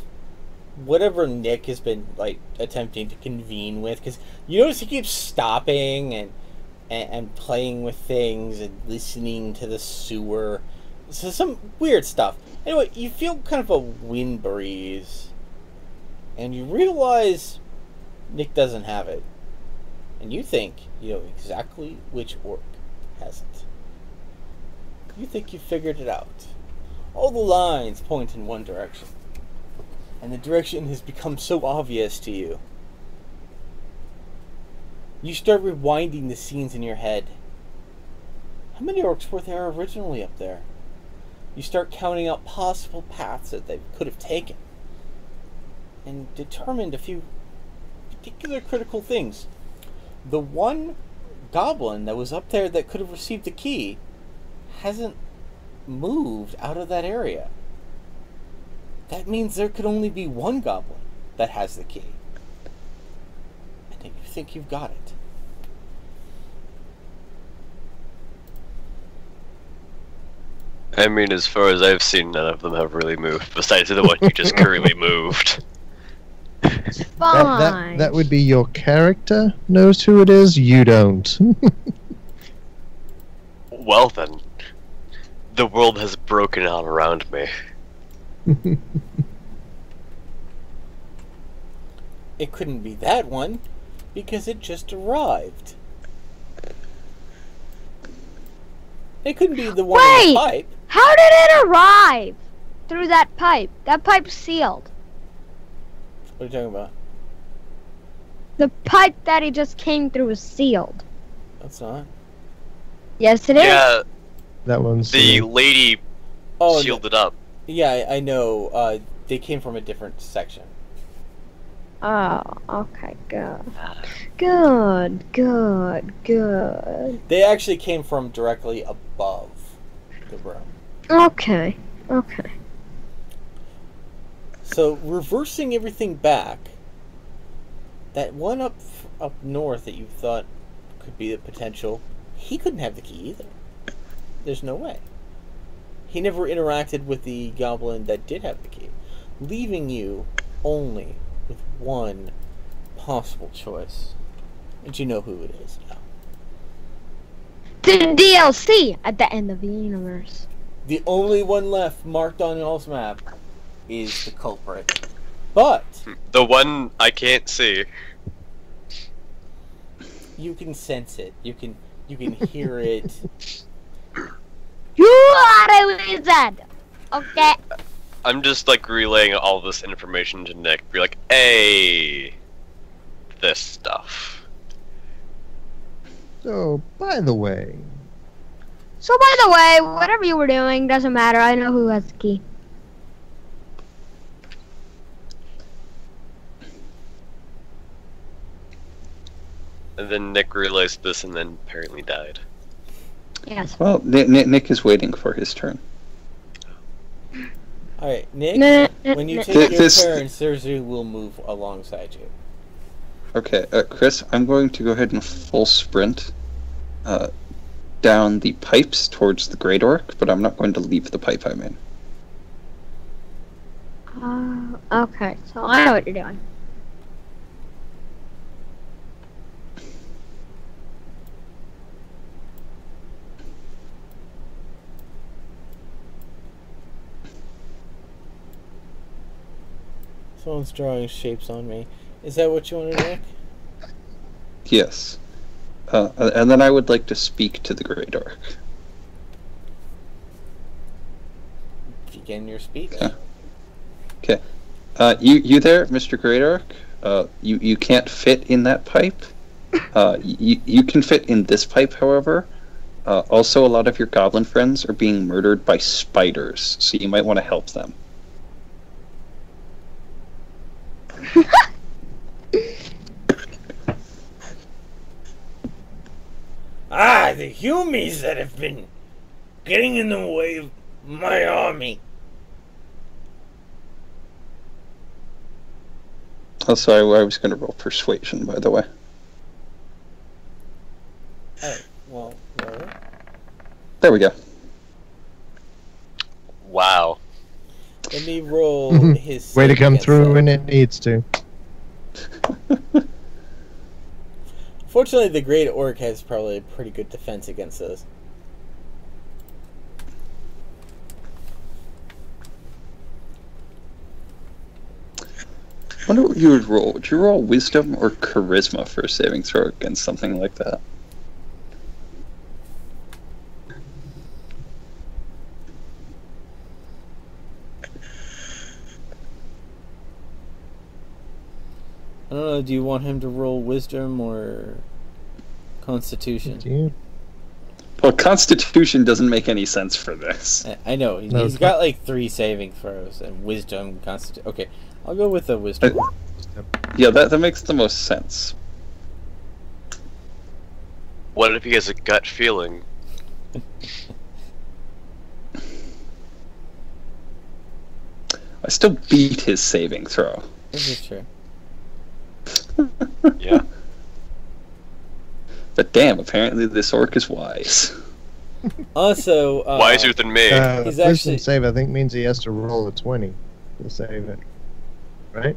whatever Nick has been like attempting to convene with, because you notice he keeps stopping and playing with things and listening to the sewer. So some weird stuff. Anyway, you feel kind of a wind breeze, and you realize Nick doesn't have it. And you think you know exactly which orc has it. You think you figured it out. All the lines point in one direction. And the direction has become so obvious to you. You start rewinding the scenes in your head. How many orcs were there originally up there? You start counting out possible paths that they could have taken. And determined a few particular critical things. The one goblin that was up there that could have received the key hasn't moved out of that area. That means there could only be one goblin that has the key. And you think you've got it. I mean, as far as I've seen, none of them have really moved, besides the one you just currently moved. Fine. That would be your character knows who it is, you don't. Well then, the world has broken all around me. It couldn't be that one, because it just arrived. It couldn't be the one in the pipe. How did it arrive through that pipe? That pipe's sealed. What are you talking about? The pipe that he just came through is sealed. That's not. Yes, it is. Yeah, That one's the lady Oh, sealed it up. Yeah, I know. They came from a different section. Oh, okay, good. Good, good, good. They actually came from directly above the room. Okay, okay. So, reversing everything back, that one up north that you thought could be the potential, he couldn't have the key either. There's no way. He never interacted with the goblin that did have the key, leaving you only with one possible choice. And you know who it is now. The DLC at the end of the universe. The only one left marked on y'all's map is the culprit. But The one I can't see. you can sense it. You can hear it. You are a wizard! Okay. I'm just like relaying all this information to Nick. Be like, hey, this stuff. So, by the way, So by the way, whatever you were doing doesn't matter. I know who has the key. And then Nick realized this and then apparently died. Yes. Well, Nick is waiting for his turn. Alright, Nick, when you take your This- turn, Serzu will move alongside you. Okay, Chris, I'm going to go ahead and full sprint down the pipes towards the Great Orc, but I'm not going to leave the pipe I'm in. Okay, so I know what you're doing. Someone's drawing shapes on me. Is that what you want to, Nick? Yes. And then I would like to speak to the Great Orc. Begin your speech. Yeah. Okay. You there, Mr. Great Orc? You can't fit in that pipe. You can fit in this pipe, however. Also, a lot of your goblin friends are being murdered by spiders, so you might want to help them. Ah, the humies that have been getting in the way of my army. Oh, sorry, I was going to roll persuasion, by the way. Oh, well, roll. There we go. Wow. Let me roll his. Way to come against through that. when it needs to. Fortunately, the Great Orc has probably a pretty good defense against this. I wonder what you would roll. Would you roll wisdom or charisma for a saving throw against something like that? I don't know, do you want him to roll wisdom or constitution? Do you? Well, constitution doesn't make any sense for this. I know, No, he's got like 3 saving throws, and wisdom, constitution. Okay, I'll go with the wisdom. Yeah, that makes the most sense. What if he has a gut feeling? I still beat his saving throw. This is true. Yeah. But damn, apparently this orc is wise. Also, Wiser than me. He's Wisdom actually- save, I think, means he has to roll a 20 to save it. Right?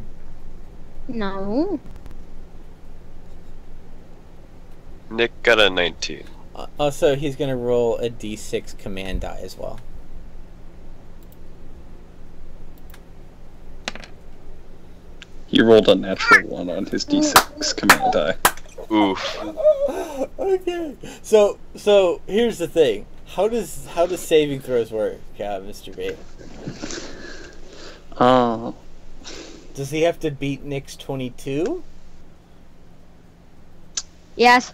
No. Nick got a 19. Also, he's gonna roll a d6 command die as well. He rolled a natural 1 on his d6 command die. Oof. Okay. So here's the thing. How does saving throws work, Mr. B? Does he have to beat Nick's 22? Yes.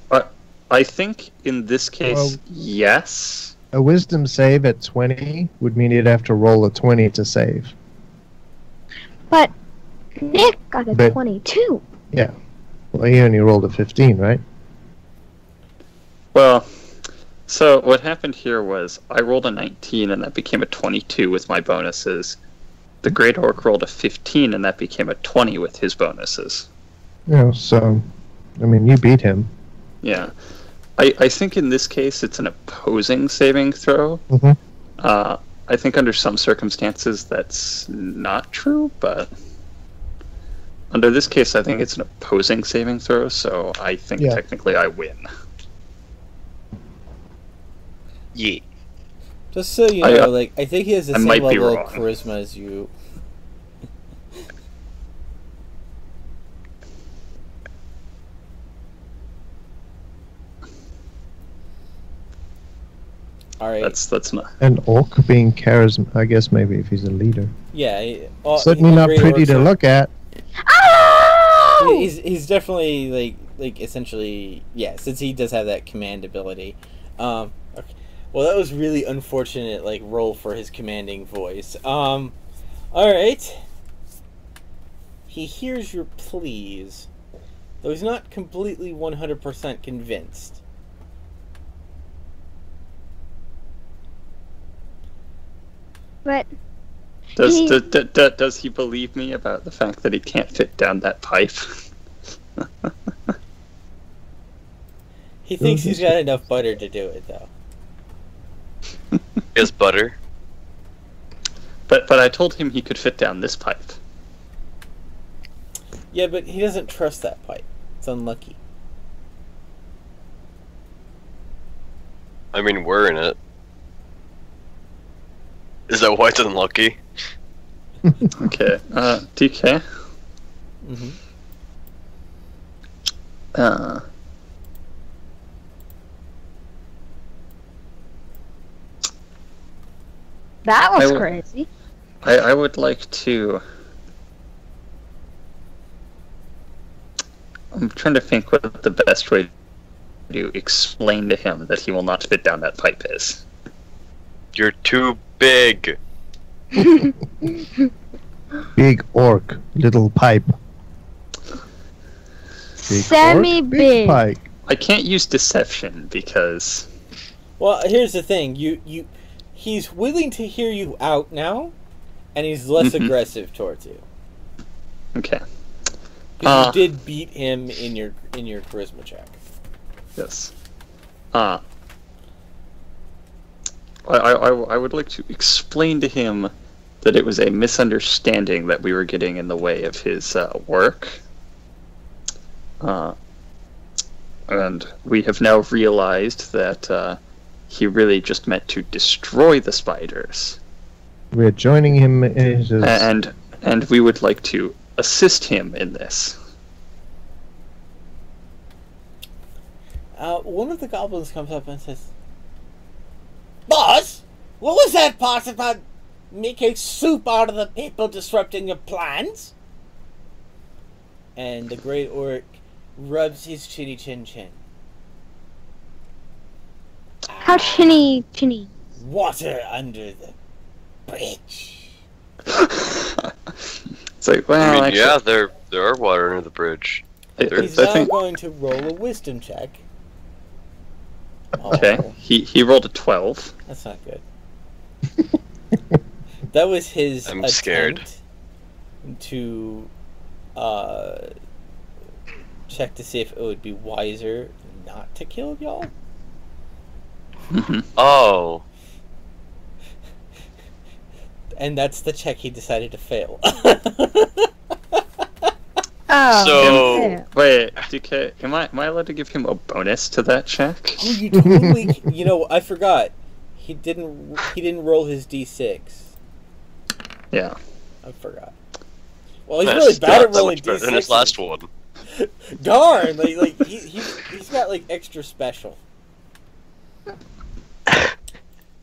I think in this case, Well- yes. A wisdom save at 20 would mean he'd have to roll a 20 to save. But Nick got a But- 22. Yeah. Well, he only rolled a 15, right? Well, so what happened here was I rolled a 19 and that became a 22 with my bonuses. The Great Orc rolled a 15 and that became a 20 with his bonuses. Yeah, so, I mean, you beat him. Yeah. I think in this case it's an opposing saving throw. Mhm. I think under some circumstances that's not true, but under this case I think it's an opposing saving throw, so I think Yeah. technically I win. Yeah. Just so you I, know, like I think he has the I same might be level of wrong. charisma as you. All right. That's not. An orc being charisma, I guess maybe if he's a leader. Yeah. Certainly not pretty to look at. Oh! He's definitely like essentially, yeah, since he does have that command ability. Okay. Well, that was really unfortunate, like roll for his commanding voice. All right. He hears your pleas, though he's not completely 100% convinced. But Does he believe me about the fact that he can't fit down that pipe? He thinks he's got enough butter to do it, though. Is butter? But I told him he could fit down this pipe. Yeah, but he doesn't trust that pipe. It's unlucky. I mean, we're in it. Is that why it's unlucky? Okay, DK. Mm-hmm. that was I w- crazy. I would like to. I'm trying to think what the best way to explain to him that he will not fit down that pipe is. You're too big. Big orc, little pipe. Big Semi-big. big pipe. I can't use deception because Well, here's the thing. He's willing to hear you out now, and he's less aggressive towards you. Okay. Because you did beat him in your charisma check. Yes. I would like to explain to him that it was a misunderstanding that we were getting in the way of his work. And we have now realized that he really just meant to destroy the spiders. We're joining him in his... And we would like to assist him in this. One of the goblins comes up and says, "Boss, what was that part about making soup out of the people disrupting your plans?" And the great orc rubs his chinny chin chin. How chinny? Water under the bridge. It's like, well, I mean, actually, yeah, there are water under the bridge. He's now going to roll a wisdom check. Okay, he rolled a 12. That's not good. That was his I'm scared. To check to see if it would be wiser not to kill y'all. Oh. And that's the check he decided to fail. Oh. So Wait, DK, am I allowed to give him a bonus to that check? Oh, you totally. You know, I forgot. He didn't roll his d6. Yeah. I forgot. Well, he's really bad at rolling d6. than his last one. Darn! Like he's got like extra special.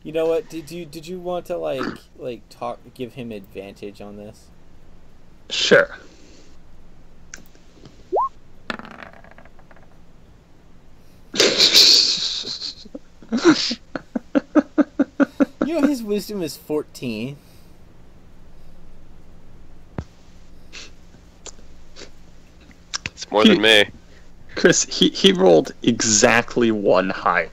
You know what? Did you want to like give him advantage on this? Sure. You know his wisdom is 14. It's more than me. Chris, he rolled exactly one higher.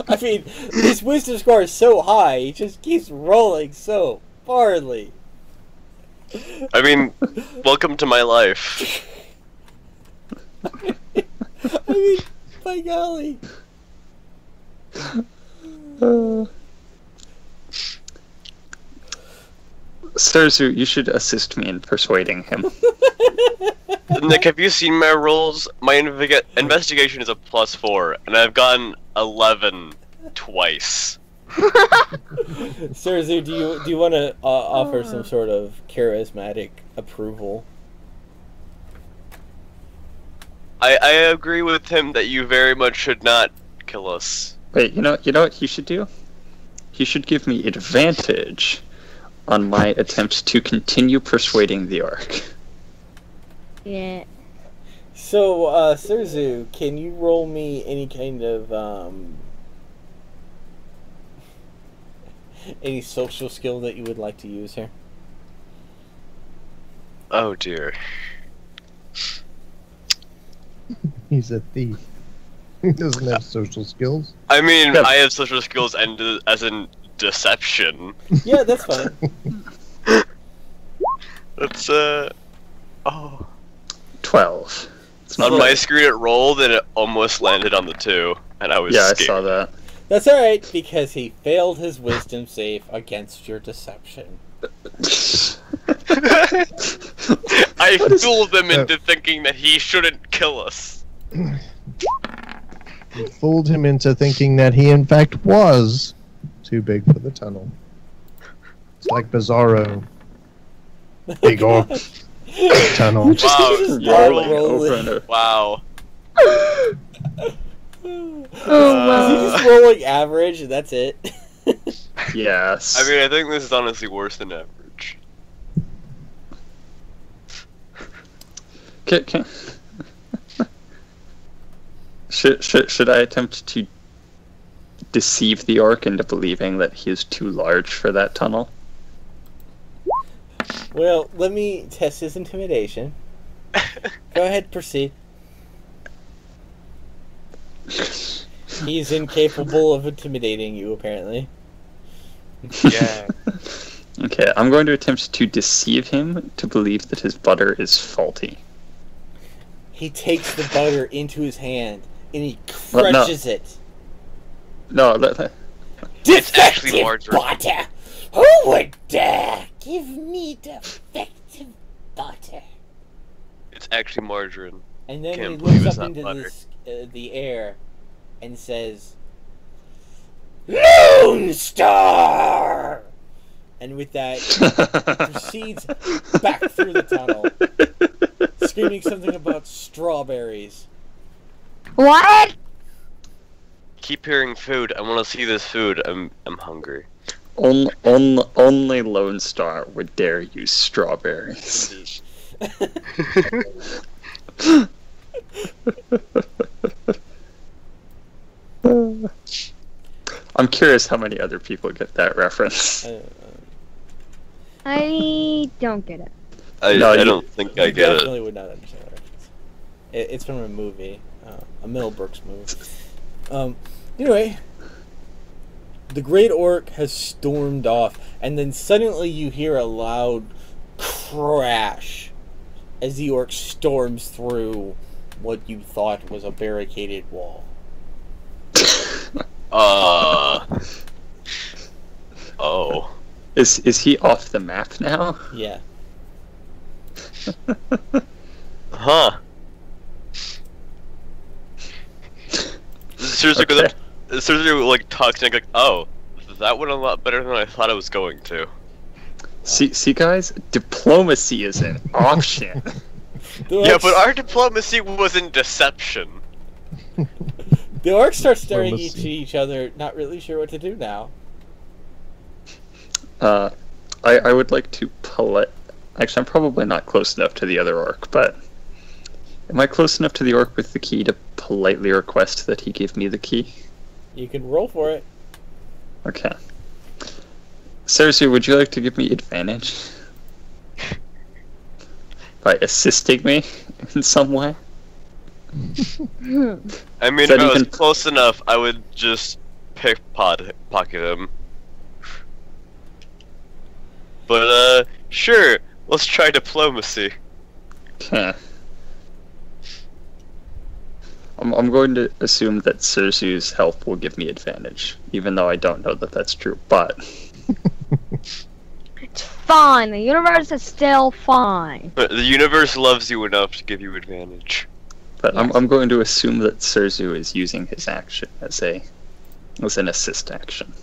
I mean, his wisdom score is so high, he just keeps rolling so farly. I mean, welcome to my life. I mean, by golly. Serzu, you should assist me in persuading him. Nick, have you seen my rolls? My investigation is a +4, and I've gotten 11 twice. Serzu, do you want to offer some sort of charismatic approval? I agree with him that you very much should not kill us. Wait, you know what he should do? He should give me advantage on my attempts to continue persuading the orc. Yeah. So, Serzu, can you roll me any kind of any social skill that you would like to use here? Oh dear. He's a thief. He doesn't have social skills. I mean, I have social skills and as in deception. Yeah, that's fine. That's 12. On my screen it rolled and it almost landed on the 2, and I was scared. I saw that. That's alright, because he failed his wisdom save against your deception. I fooled them into thinking that he shouldn't kill us. You fooled him into thinking that he in fact was too big for the tunnel. It's like Bizarro. Big orc. Tunnel. Wow. Rolling. Wow. Is he just rolling average and that's it? Yes. I mean, I think this is honestly worse than average. Okay. Should I attempt to deceive the orc into believing that he is too large for that tunnel? Well, let me test his intimidation. Go ahead, proceed. He's incapable of intimidating you, apparently. Yeah. Okay, I'm going to attempt to deceive him to believe that his butter is faulty. He takes the butter into his hand and he Well, no. crushes it. No, It's actually margarine. Butter! Who would dare give me defective butter? It's actually margarine. And then Can't he believe looks it's up not into butter. the air and says, Lone Star! And with that, proceeds back through the tunnel, screaming something about strawberries. What? Keep hearing food. I want to see this food. I'm hungry. Only Lone Star would dare use strawberries. I'm curious how many other people get that reference. I don't get it. I don't think I You get definitely it. would not understand the reference. It's from a movie, a Mel Brooks movie. Anyway, the Great Orc has stormed off, and then suddenly you hear a loud crash as the orc storms through what you thought was a barricaded wall. Oh. Is he off the map now? Yeah. Huh. Seriously, Okay. seriously, like talking like, oh, that went a lot better than I thought it was going to. See, guys, diplomacy is an option. The Yeah, orcs, but our diplomacy was in deception. the orcs start staring at Diplomacy. each other, not really sure what to do now. I would like to Actually, I'm probably not close enough to the other orc, but am I close enough to the orc with the key to politely request that he give me the key? You can roll for it. Okay. Serzu, would you like to give me advantage? By assisting me in some way? I mean, Is that if I was even- close enough, I would just pocket him. But, sure, let's try diplomacy. Okay. I'm going to assume that Serzu's help will give me advantage, even though I don't know that that's true, but... It's fine. The universe is still fine. The universe loves you enough to give you advantage. But Yes. I'm going to assume that Serzu is using his action as an assist action.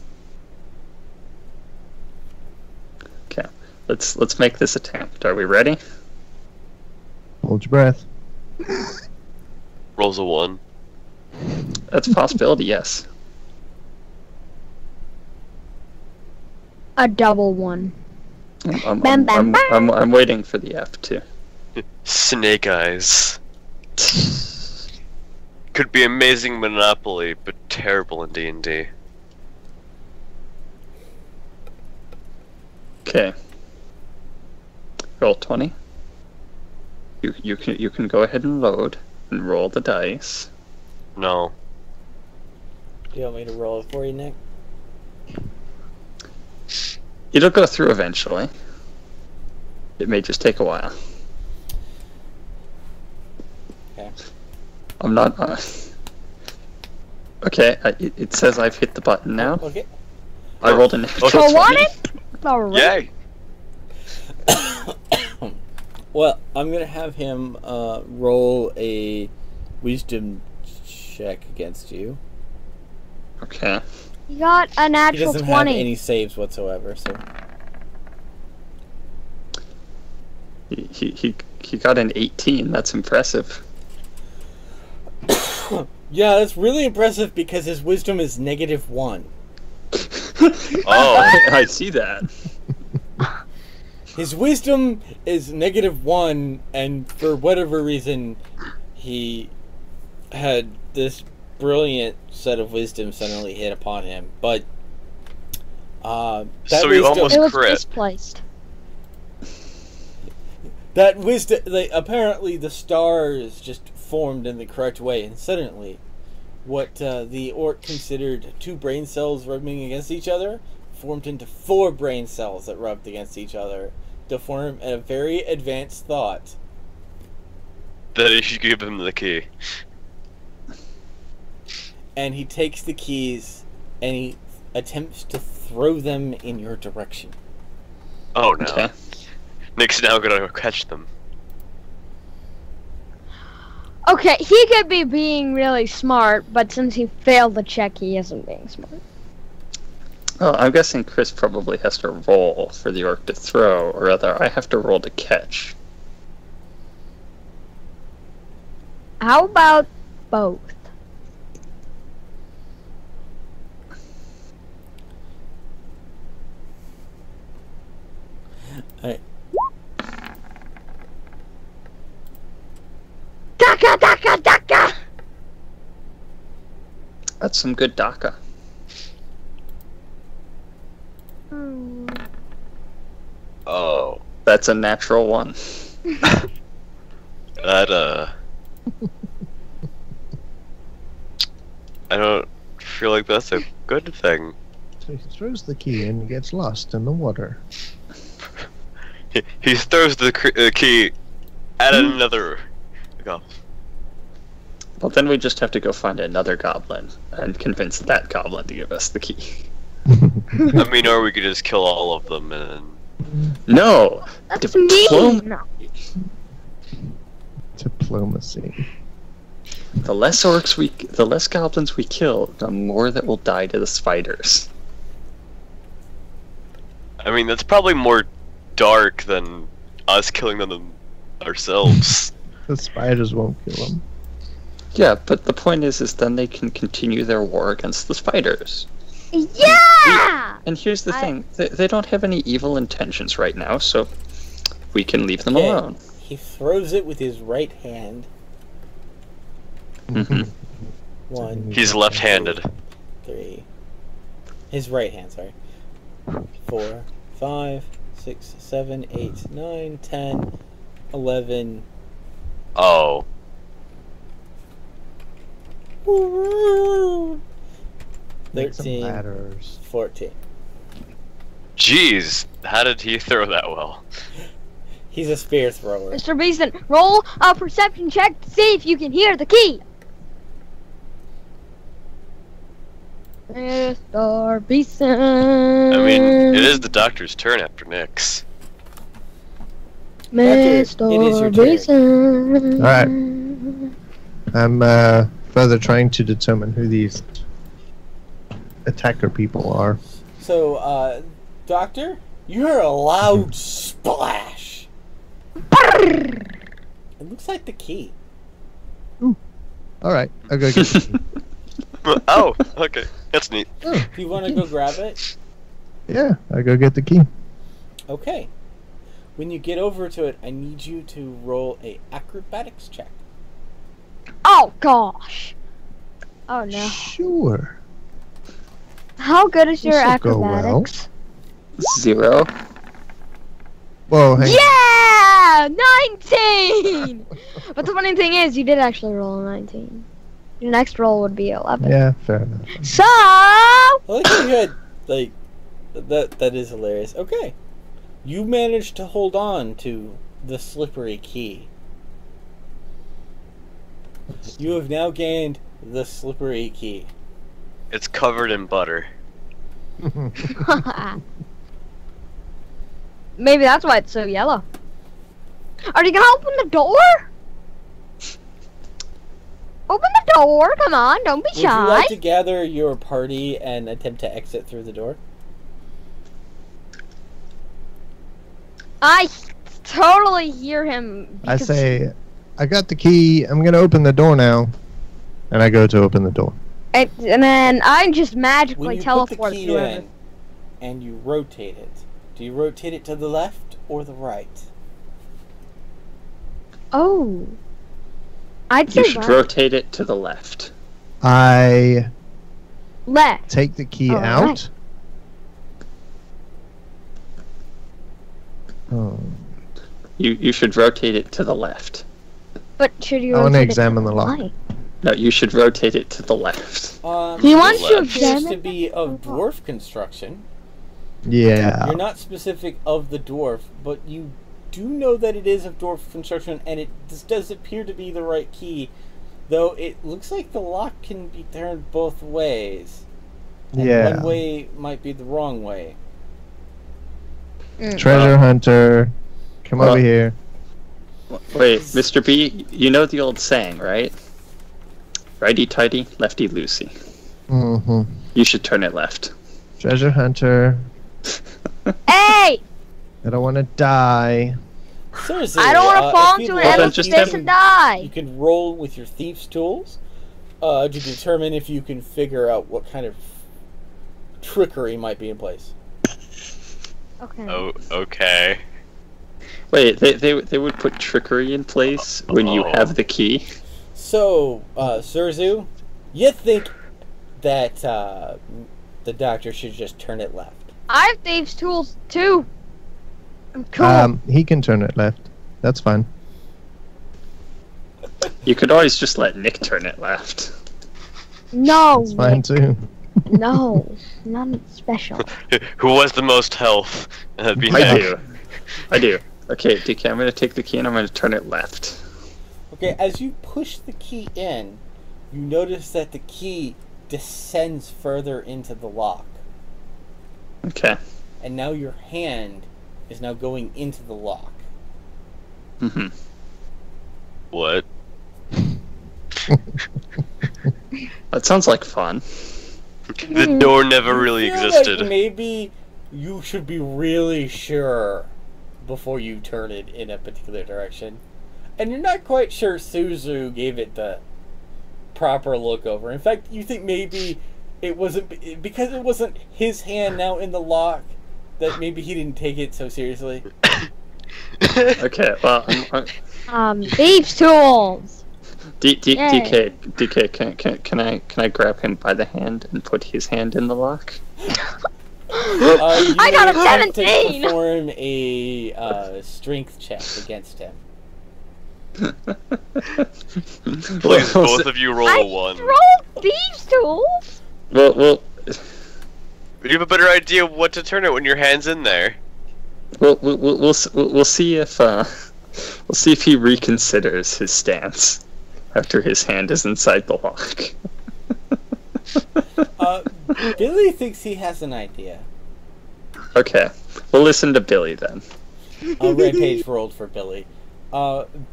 Okay, let's make this attempt. Are we ready? Hold your breath. Rolls a 1. That's a possibility, yes. A double one. I'm Bam, bam, bam. I'm waiting for the F2. Snake eyes. Could be amazing Monopoly, but terrible in D&D. Okay. Roll 20. You can go ahead and load and roll the dice. No. Do you want me to roll it for you, Nick? It'll go through eventually. It may just take a while. Okay. I'm not. Okay, it says I've hit the button now. Okay. I rolled a natural So 20. what it? Alright. Yay! Well, I'm gonna have him roll a wisdom check against you. Okay. You got a He natural doesn't 20. have any saves whatsoever, so He got an 18. That's impressive. yeah, that's really impressive because his wisdom is -1. Oh. I see that. His wisdom is -1, and for whatever reason, he had this brilliant set of wisdom suddenly hit upon him. But that So you wisdom, almost It was crit. misplaced. that wisdom, apparently the stars just formed in the correct way, and suddenly what the orc considered 2 brain cells rubbing against each other formed into 4 brain cells that rubbed against each other to form a very advanced thought. That he should give him the key. And he takes the keys and he attempts to throw them in your direction. Oh no. Okay. Nick's now gonna catch them. Okay, he could be being really smart, but since he failed the check, he isn't being smart. Oh, I'm guessing Chris probably has to roll for the orc to throw, or rather, I have to roll to catch. How about both? Alright. Daka, daka, daka! That's some good DACA. Oh. That's a natural one. That, I don't feel like that's a good thing. So he throws the key and gets lost in the water. He throws the key at another goblin. Well, then we just have to go find another goblin and convince that goblin to give us the key. I mean, or we could just kill all of them and... No! That's mean! Diplomacy. The less goblins we kill, the more that will die to the spiders. I mean, that's probably more dark than us killing them ourselves. The spiders won't kill him. Yeah, but the point is then they can continue their war against the spiders. Yeah! And here's the thing, they don't have any evil intentions right now, so we can leave them alone. He throws it with his right hand. Mhm. 1. He's left-handed. 3. His right hand, sorry. 4, 5, 6, 7, 8, 9, 10, 11. Oh. 13, Ladders. 14. Jeez, how did he throw that well? He's a spear thrower. Mr. Beason, roll a perception check to see if you can hear the key. Mr. Beason. I mean, it is the doctor's turn after Nick's. Doctor, it is your Mr. turn. Beason. Alright. I'm further trying to determine who these attacker people are. So, Doctor, you hear a loud splash. It looks like the key. Alright, I'll go get the key. Oh, okay. That's neat. Do you want to go grab it? Yeah, I'll go get the key. Okay. When you get over to it, I need you to roll a acrobatics check. Oh, gosh. Oh, no. Sure. How good is your This'll go well. acrobatics? 0. Whoa, hang on. Yeah! 19! But the funny thing is, you did actually roll a 19. Your next roll would be 11. Yeah, fair enough. So... I like how you had, like, that is hilarious. Okay. You managed to hold on to the slippery key. You have now gained the slippery key. It's covered in butter. Maybe that's why it's so yellow. Are you gonna open the door? Open the door, come on, don't be Would you shy. like to gather your party and attempt to exit through the door? I totally hear him. I because- say, I got the key, I'm gonna open the door now. And I go to open the door. And then I just When magically you put teleport the key through in and you rotate it, do you rotate it to the left or the right? Oh. I'd say You should left. rotate it to the left. I Left. take the key Oh, out. right. Oh. You should rotate it to the left. But should you I wanna rotate it examine to the lock. right? No, you should rotate it to the left. He wants to appears examine to be of dwarf construction. Yeah. You're not specific of the dwarf, but you do know that it is of dwarf construction, and this does appear to be the right key, though it looks like the lock can be turned both ways. And Yeah. one way might be the wrong way. Treasure hunter, come over here. Wait, Mr. B, you know the old saying, right? Righty-tighty, lefty-loosey. Mm-hmm. You should turn it left. Treasure hunter. Hey! I don't want to die. Seriously, I don't want to fall if you'd into like, an endless just space have- and you die. can roll with your thief's tools to determine if you can figure out what kind of trickery might be in place. Okay. Oh, okay. Wait, they would put trickery in place when you have the key? So, Serzu, you think that the doctor should just turn it left? I have thieves' tools too. Cool. He can turn it left. That's fine. You could always just let Nick turn it left. No. That's fine too. No. None special. Who has the most health? That'd be I Nick. do. I do. Okay, DK, I'm going to take the key and I'm going to turn it left. Okay, as you push the key in, you notice that the key descends further into the lock. Okay. And now your hand is now going into the lock. Mm-hmm. What? That sounds like fun. The door never really I feel existed. like maybe you should be really sure before you turn it in a particular direction. And you're not quite sure Serzu gave it the proper look over. In fact, you think maybe it wasn't, because it wasn't his hand now in the lock, that maybe he didn't take it so seriously. Okay, well, Thieves' tools. DK, can I grab him by the hand and put his hand in the lock? I got a may have to 17. Perform a strength check against him. Please, both of you roll I a 1. rolled thieves' tools. Well, You have a better idea of what to turn it when your hand's in there. we'll see if he reconsiders his stance after his hand is inside the lock. Billy thinks he has an idea. Okay, we'll listen to Billy then. Rampage rolled for Billy.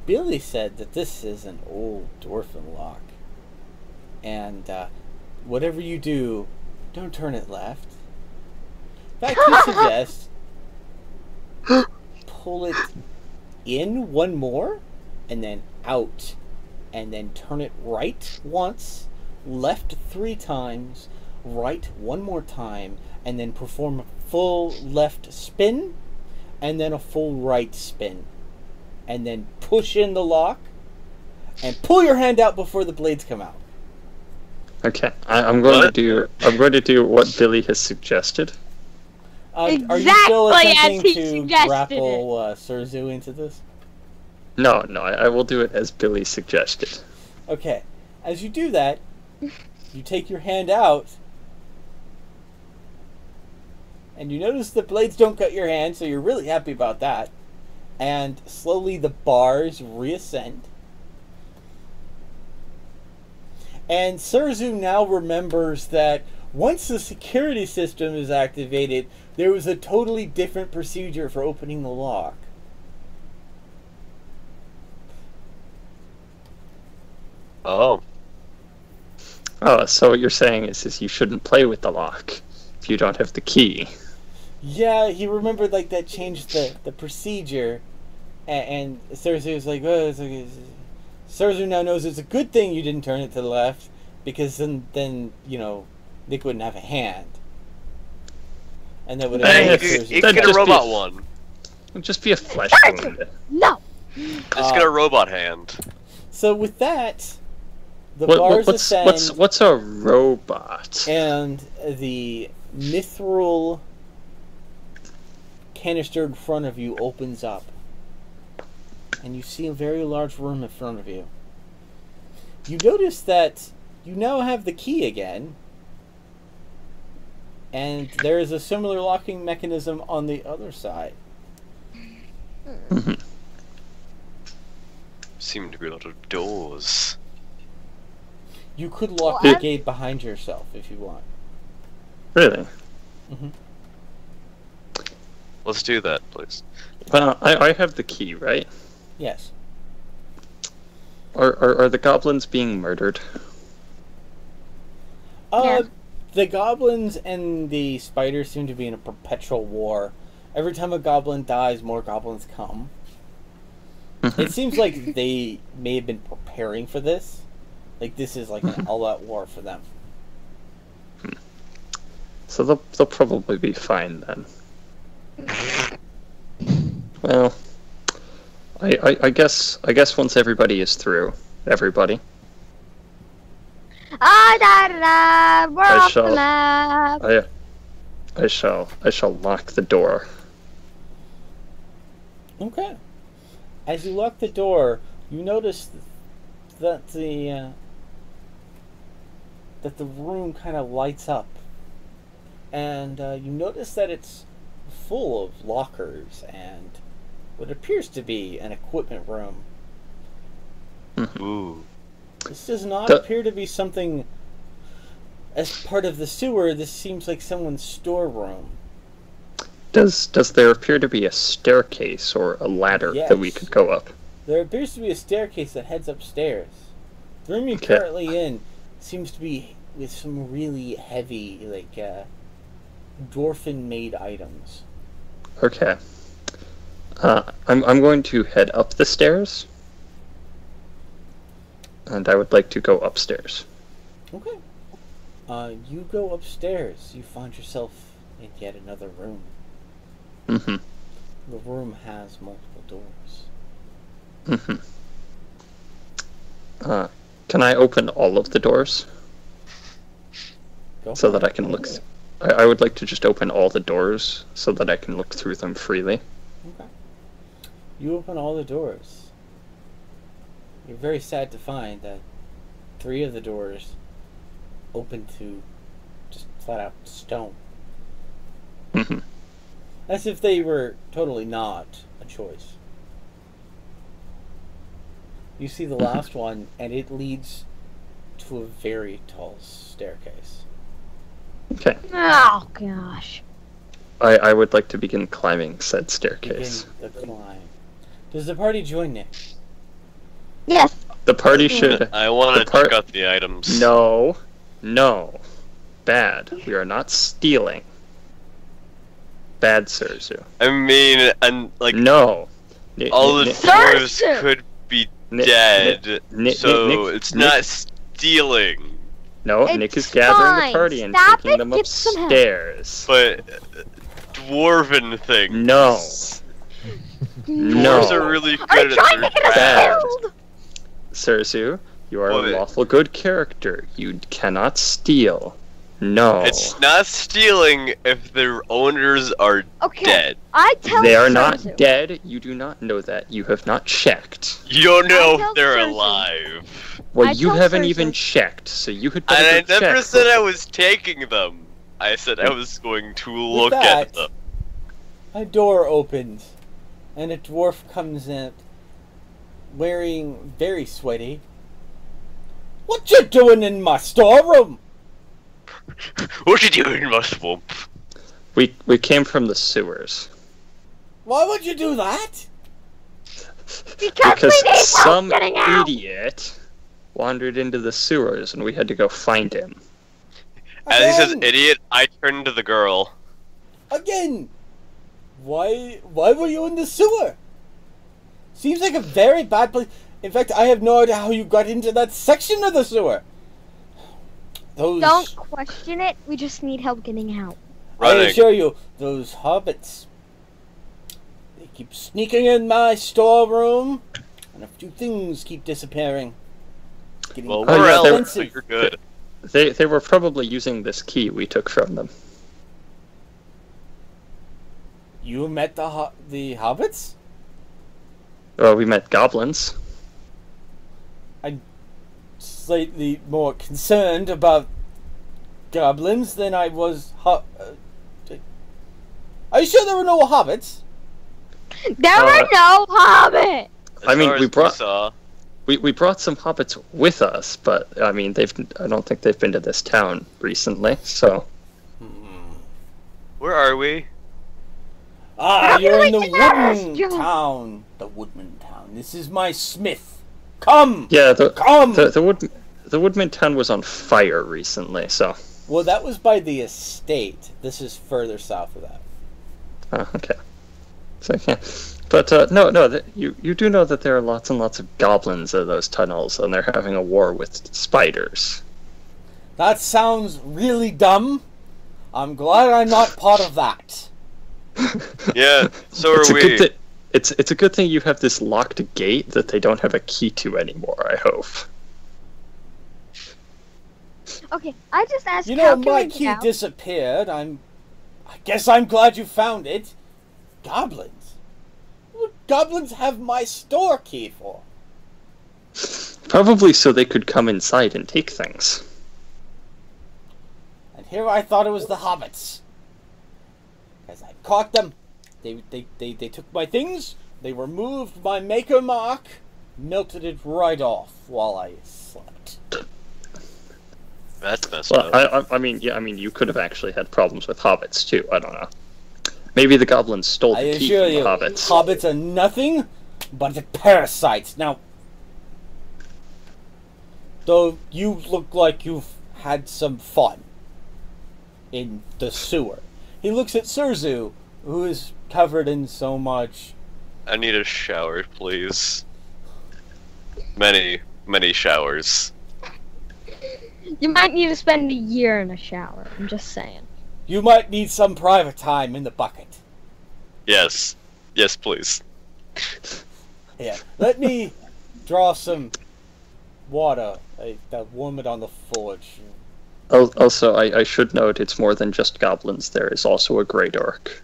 Billy said that this is an old dwarfen lock. And whatever you do, don't turn it left. In fact, he suggests pull it in one more, and then out. And then turn it right once, left 3 times, right one more time, and then perform a full left spin, and then a full right spin. And then push in the lock, and pull your hand out before the blades come out. Okay, I'm going to do what Billy has suggested. Are you still Exactly as attempting he to suggested grapple Serzu into this? No, I will do it as Billy suggested. Okay, as you do that, you take your hand out, and you notice the blades don't cut your hand, so you're really happy about that. And slowly the bars reascend. And Serzu now remembers that once the security system is activated, there was a totally different procedure for opening the lock. Oh. Oh, so what you're saying is you shouldn't play with the lock if you don't have the key. Yeah, he remembered like that changed the procedure, and Serzu was like, oh, Serzu now knows it's a good thing you didn't turn it to the left, because then you know, Nick wouldn't have a hand, and that would Hey, have you can get a robot one. It'll just be a flesh wound. No. Just get a robot hand. So with that, the bars ascend, What's a robot? and the mithril canister in front of you opens up, and you see a very large room in front of you. You notice that you now have the key again, and there is a similar locking mechanism on the other side. Seem to be a lot of doors. You could lock Well, the gate behind yourself if you want. Really? Let's do that, please. Well, I have the key, right? Yes. Are the goblins being murdered? Yeah. The goblins and the spiders seem to be in a perpetual war. Every time a goblin dies, more goblins come. It seems like they may have been preparing for this. Like, this is like an all-out war for them. So they'll probably be fine then. Well, I guess once everybody is through, everybody, We're off shall- the map. I shall lock the door. Okay. As you lock the door, you notice that the room kind of lights up, and you notice that it's full of lockers and what appears to be an equipment room. Ooh. This does not The- appear to be something as part of the sewer. This seems like someone's storeroom. Does there appear to be a staircase or a ladder that we Yes. could go up? There appears to be a staircase that heads upstairs. The room you're Okay. currently in seems to be with some really heavy, like, dwarfen-made items. Okay. I'm going to head up the stairs, and I would like to go upstairs. Okay. You go upstairs. You find yourself in yet another room. Mm-hmm. The room has multiple doors. Mm-hmm. Can I open all of the doors Go so for that I it. can look? I would like to just open all the doors so that I can look through them freely. Okay. You open all the doors. You're very sad to find that 3 of the doors open to just flat out stone. Mm-hmm. As if they were totally not a choice. You see the last one, and it leads to a very tall staircase. Okay. Oh gosh. I would like to begin climbing said Begin staircase. the climb. Does the party join Nick? Yes. The party should... I want to The part- check out the items. No. Bad. We are not stealing. Bad, Serzu. I mean, and like No. all the dwarves Serzu! could be Nick- dead, Nick- so Nick- it's Nick- not stealing. No, It's Nick is gathering fine. the party and Stop taking it, them get some help. upstairs. But dwarven things. No. No. Dwarves are really Are you good trying at to their get us Bad. craft. killed? Serzu, you are What? a lawful good character. You cannot steal. No. It's not stealing if their owners are Okay. dead. I tell They are not Serzu. dead. You do not know that. You have not checked. You don't know tell if they're Serzu. alive. Well, I you told haven't Serzu. even checked, so you had And I better never check. said I was taking them. I said I was going to look at that- them. A door opens, and a dwarf comes in, wearing very sweaty. What you doing in my storeroom? What you doing, my swamp? We came from the sewers. Why would you do that? Because we need help some getting out. idiot wandered into the sewers and we had to go find him. As he says Again. idiot, I turn to the girl. Again. Why were you in the sewer? Seems like a very bad place. In fact, I have no idea how you got into that section of the sewer. Those Don't question it. We just need help getting out. I Running. assure you, those hobbits, they keep sneaking in my storeroom, and a few things keep disappearing. Getting Well, Oh, we're yeah, they- elves, so you're good. They were probably using this key we took from them. You met the hobbits? Well, we met goblins. slightly more concerned about goblins than I was. Are you sure there were no hobbits? There were no hobbits! I mean, we brought saw. we brought some hobbits with us, but I mean, I don't think they've been to this town recently. So, Where are we? Ah, you're in the Yes, wooden John. town. The woodman town. This is my smith. Come! yeah, Come! the Woodman town was on fire recently. So, Well, that was by the estate. This is further south of that. okay. So yeah, but no, you do know that there are lots and lots of goblins in those tunnels, and they're having a war with spiders. That sounds really dumb. I'm glad I'm not part of that. Yeah, so It's are a good we. thi- it's a good thing you have this locked gate that they don't have a key to anymore. I hope. Okay, I just asked You how know, can my we get key out? disappeared. I guess I'm glad you found it. Goblins? What would goblins have my store key for? Probably so they could come inside and take things. And here I thought it was the hobbits. As I caught them, they took my things, they removed my maker mark, melted it right off while I slept. That's messed Well, up. I mean, yeah, I mean, you could have actually had problems with hobbits too. I don't know. Maybe the goblins stole I the key assure from you, the hobbits. hobbits are nothing but parasites. Now, though you look like you've had some fun in the sewer. He looks at Serzu, who is covered in so much. I need a shower, please. Many showers. You might need to spend a year in a shower. I'm just saying. You might need some private time in the bucket. Yes. Yes, please. Here, let me draw some water. Warm it on the forge. Also, I should note it's more than just goblins. There is also a great orc.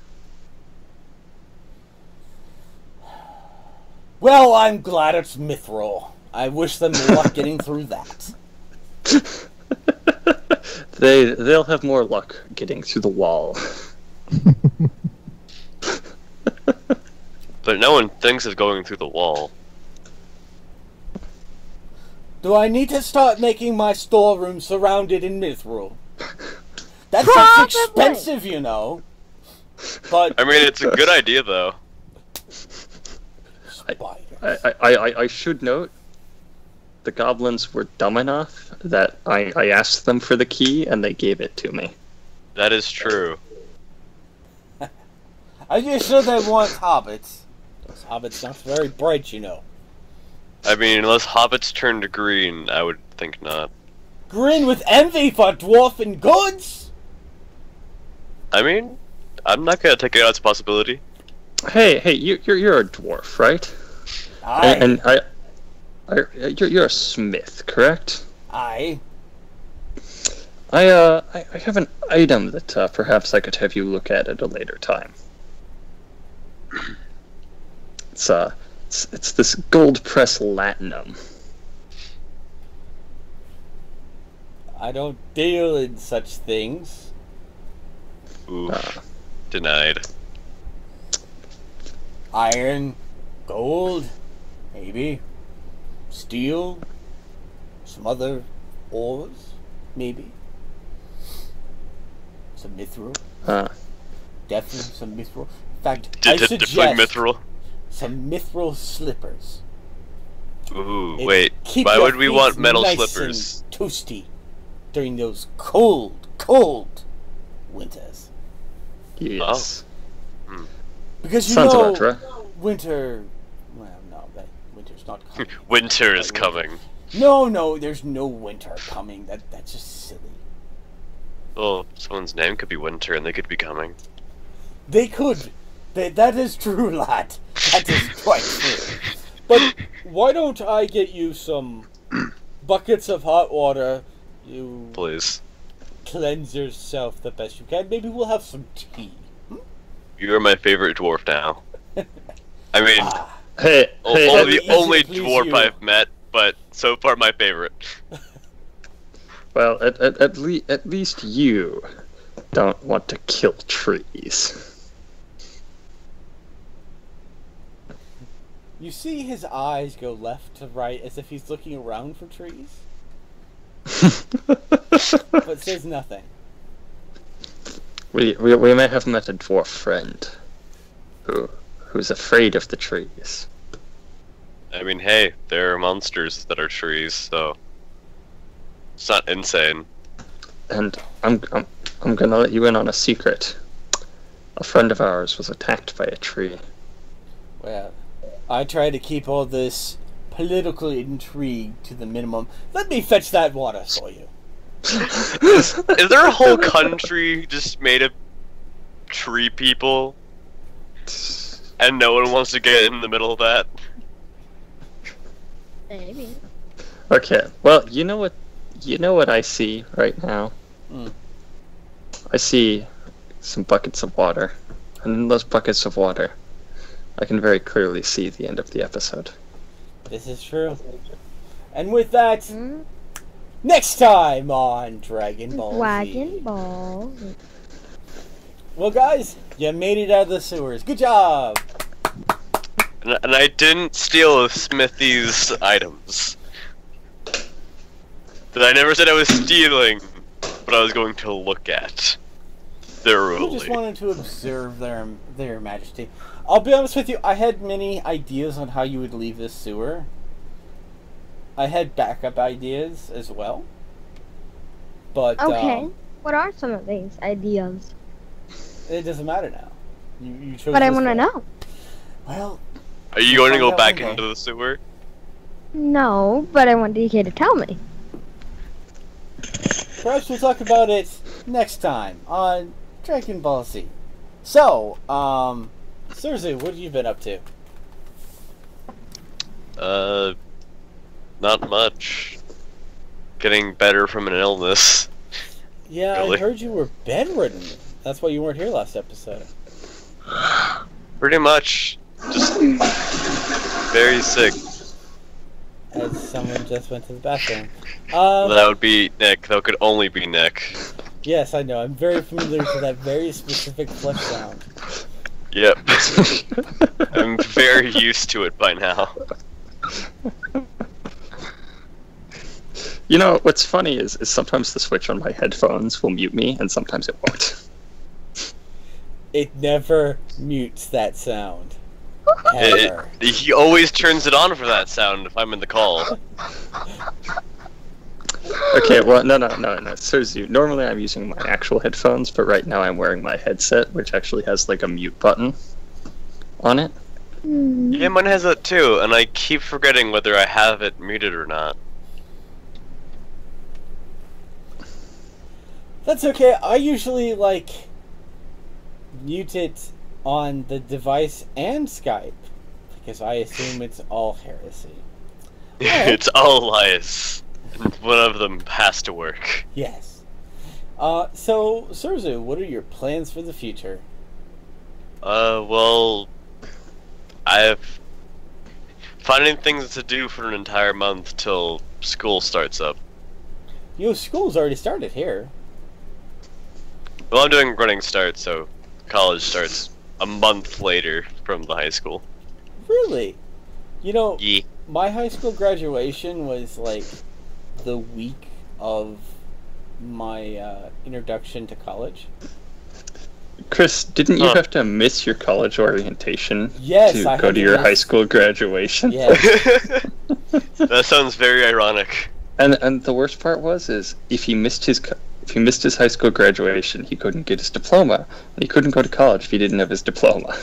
Well, I'm glad it's Mithril. I wish them luck getting through that. They'll have more luck getting through the wall. But no one thinks of going through the wall. Do I need to start making my storeroom surrounded in Mithril? That's Probably. expensive, you know. But I mean, it's a good idea, though. spiders. I should note, the goblins were dumb enough that I asked them for the key and they gave it to me. That is true. Are you sure they want hobbits? Those hobbits not very bright, you know. I mean, unless hobbits turn to green, I would think not. Grin with envy for dwarfen goods? I mean, I'm not gonna take it out as a possibility. Hey, you're a dwarf, right? Aye. And you're a smith, correct? Aye. I have an item that perhaps I could have you look at a later time. It's this gold press latinum. I don't deal in such things. Oof. Denied. Iron, gold, maybe. Steel, some other ores, maybe. Some mithril. Definitely some mithril. In fact, I Deploy suggest mithril. some mithril slippers. Ooh, It wait. keep Why your would we feet want metal nice slippers? and toasty during those cold winters. Yes. Because you Sounds know, about right. winter. Well, no, winter's not coming. Winter is coming. No, there's no winter coming. That's just silly. Well, someone's name could be Winter, and they could be coming. They could. That is true, lad. That is quite true. But why don't I get you some buckets of hot water? You Please. cleanse yourself the best you can. Maybe we'll have some tea. You're my favorite dwarf now. I mean, Hey, only easy to please dwarf you. I've met but so far my favorite. Well, at least you don't want to kill trees. You see his eyes go left to right as if he's looking around for trees, but says nothing. We may have met a dwarf friend who's afraid of the trees. I mean, hey, there are monsters that are trees, so it's not insane. And I'm gonna let you in on a secret. A friend of ours was attacked by a tree. Well, I try to keep all this political intrigue to the minimum. Let me fetch that water for you. Is there a whole country just made of tree people? And no one wants to get in the middle of that? Maybe. Okay, well, you know what I see right now? I see some buckets of water. And in those buckets of water, I can very clearly see the end of the episode. This is true. And with that, next time on Dragon Ball Z. Dragon Ball. Well, guys, you made it out of the sewers. Good job! And I didn't steal Smithy's items. But I never said I was stealing, but I was going to look at thoroughly. I just wanted to observe their majesty. I'll be honest with you, I had many ideas on how you would leave this sewer. I had backup ideas as well. But, Okay. What are some of these ideas? it doesn't matter now. You chose But I this want to one. know. Well, Are you going to go Find out back one day. into the sewer? No, but I want DK to tell me. perhaps we'll talk about it next time on Dragon Ball Z. So, Serzu, what have you been up to? Not much. Getting better from an illness. Yeah, Really? I heard you were bedridden. That's why you weren't here last episode. Pretty much. Just very sick. As someone just went to the bathroom. That would be Nick. That could only be Nick. Yes, I know. I'm very familiar with that very specific flesh sound. Yep. I'm very used to it by now. You know, what's funny is sometimes the switch on my headphones will mute me, and sometimes it won't. It never mutes that sound. Ever. He always turns it on for that sound if I'm in the call. Okay, well, no. Serzu, normally I'm using my actual headphones, but right now I'm wearing my headset, which actually has, like, a mute button on it. Yeah, mine has that too, and I keep forgetting whether I have it muted or not. That's okay. I usually, like, mute it on the device and Skype, because I assume it's all heresy. It's all lies. And one of them has to work. Yes. So, Serzu, what are your plans for the future? Well, I have finding things to do for an entire month till school starts up. You know, school's already started here. Well, I'm doing running start, so college starts a month later from the high school. Really? You know, Yeah. my high school graduation was, like, the week of my introduction to college. Chris, didn't you Huh. have to miss your college orientation Yes, to I go had to to your miss- high school graduation? Yeah. That sounds very ironic. And the worst part is if he missed his high school graduation, he couldn't get his diploma, and he couldn't go to college if he didn't have his diploma.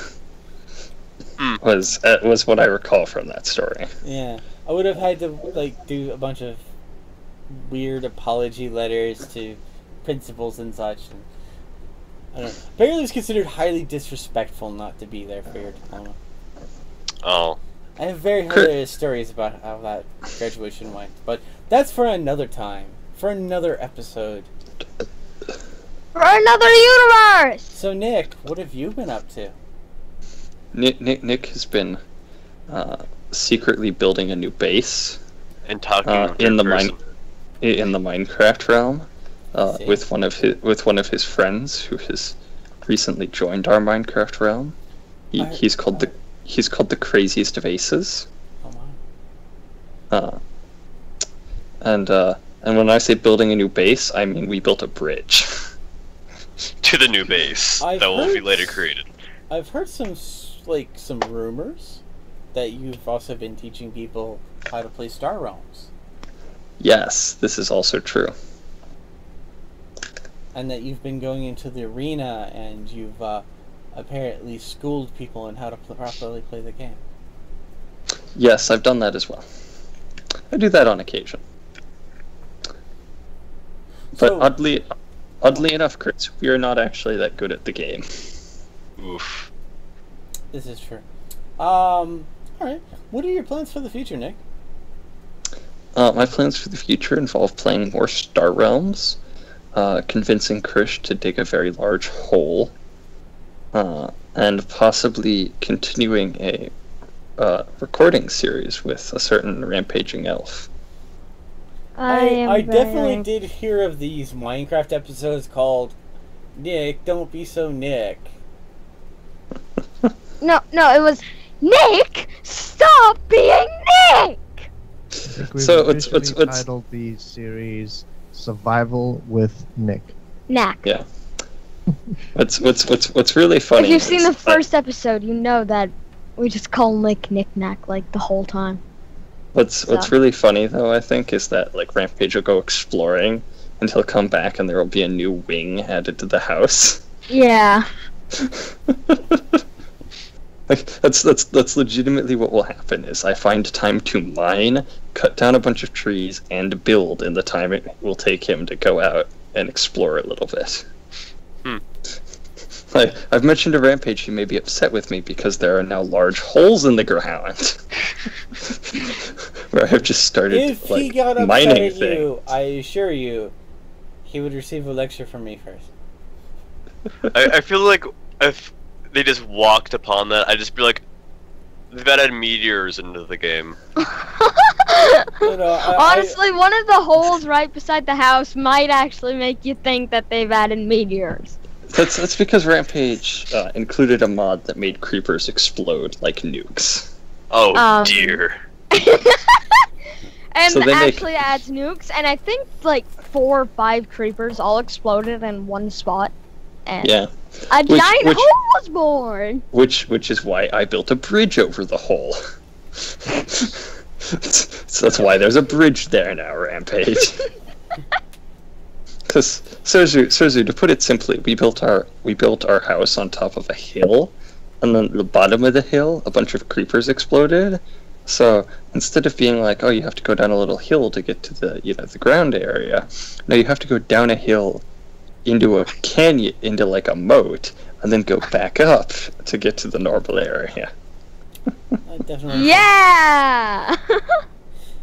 Was what I recall from that story. Yeah. I would have had to, like, do a bunch of weird apology letters to principals and such. And, I don't know. Apparently it was considered highly disrespectful not to be there for your diploma. Oh. I have very hilarious stories about how that graduation went, but that's for another time, for another episode. For another universe! So, Nick, what have you been up to? Nick has been secretly building a new base And talking in the person. in the Minecraft realm, See. with one of his friends who has recently joined our Minecraft realm. He's called the craziest of aces. Oh my. And when I say building a new base, I mean we built a bridge. To the new base I've that will be heard- later created. I've heard some rumors that you've also been teaching people how to play Star Realms, Yes, this is also true. and that you've been going into the arena and you've apparently schooled people on how to properly play the game. Yes, I've done that as well. I do that on occasion. But So- oddly enough, Chris, we are not actually that good at the game. Oof. This is true. Alright. What are your plans for the future, Nick? My plans for the future involve playing more Star Realms, convincing Krish to dig a very large hole, and possibly continuing a recording series with a certain rampaging elf. I definitely did hear of these Minecraft episodes called Nick, Don't Be So Nick. No, it was Nick. Stop being Nick. I think we've So it's officially titled the series "Survival with Nick." Knack. Yeah. What's really funny? If you've seen is the that- first episode, you know that we just call Nick Knack like the whole time. What's really funny though, I think, is that like Rampage will go exploring and he'll come back and there will be a new wing added to the house. Yeah. Like that's legitimately what will happen. Is I find time to mine, cut down a bunch of trees, and build in the time it will take him to go out and explore a little bit. Like I've mentioned to Rampage, he may be upset with me because there are now large holes in the ground where I've just started If he got upset mining at things. you, I assure you, he would receive a lecture from me first. I feel like if they just walked upon that, I'd just be like, they've added meteors into the game. You know, Honestly, one of the holes right beside the house might actually make you think that they've added meteors. That's because Rampage included a mod that made creepers explode like nukes. Oh dear. And So they make- actually adds nukes, and I think like 4 or 5 creepers all exploded in one spot, and Yeah, a giant which- hole was born. which is why I built a bridge over the hole. So that's why there's a bridge there now, Rampage. Because Serzu, to put it simply, we built our house on top of a hill, and then at the bottom of the hill, a bunch of creepers exploded. So instead of being like, oh, you have to go down a little hill to get to the ground area, no, you have to go down a hill into a canyon, into like a moat, and then go back up to get to the normal area. I definitely. Yeah.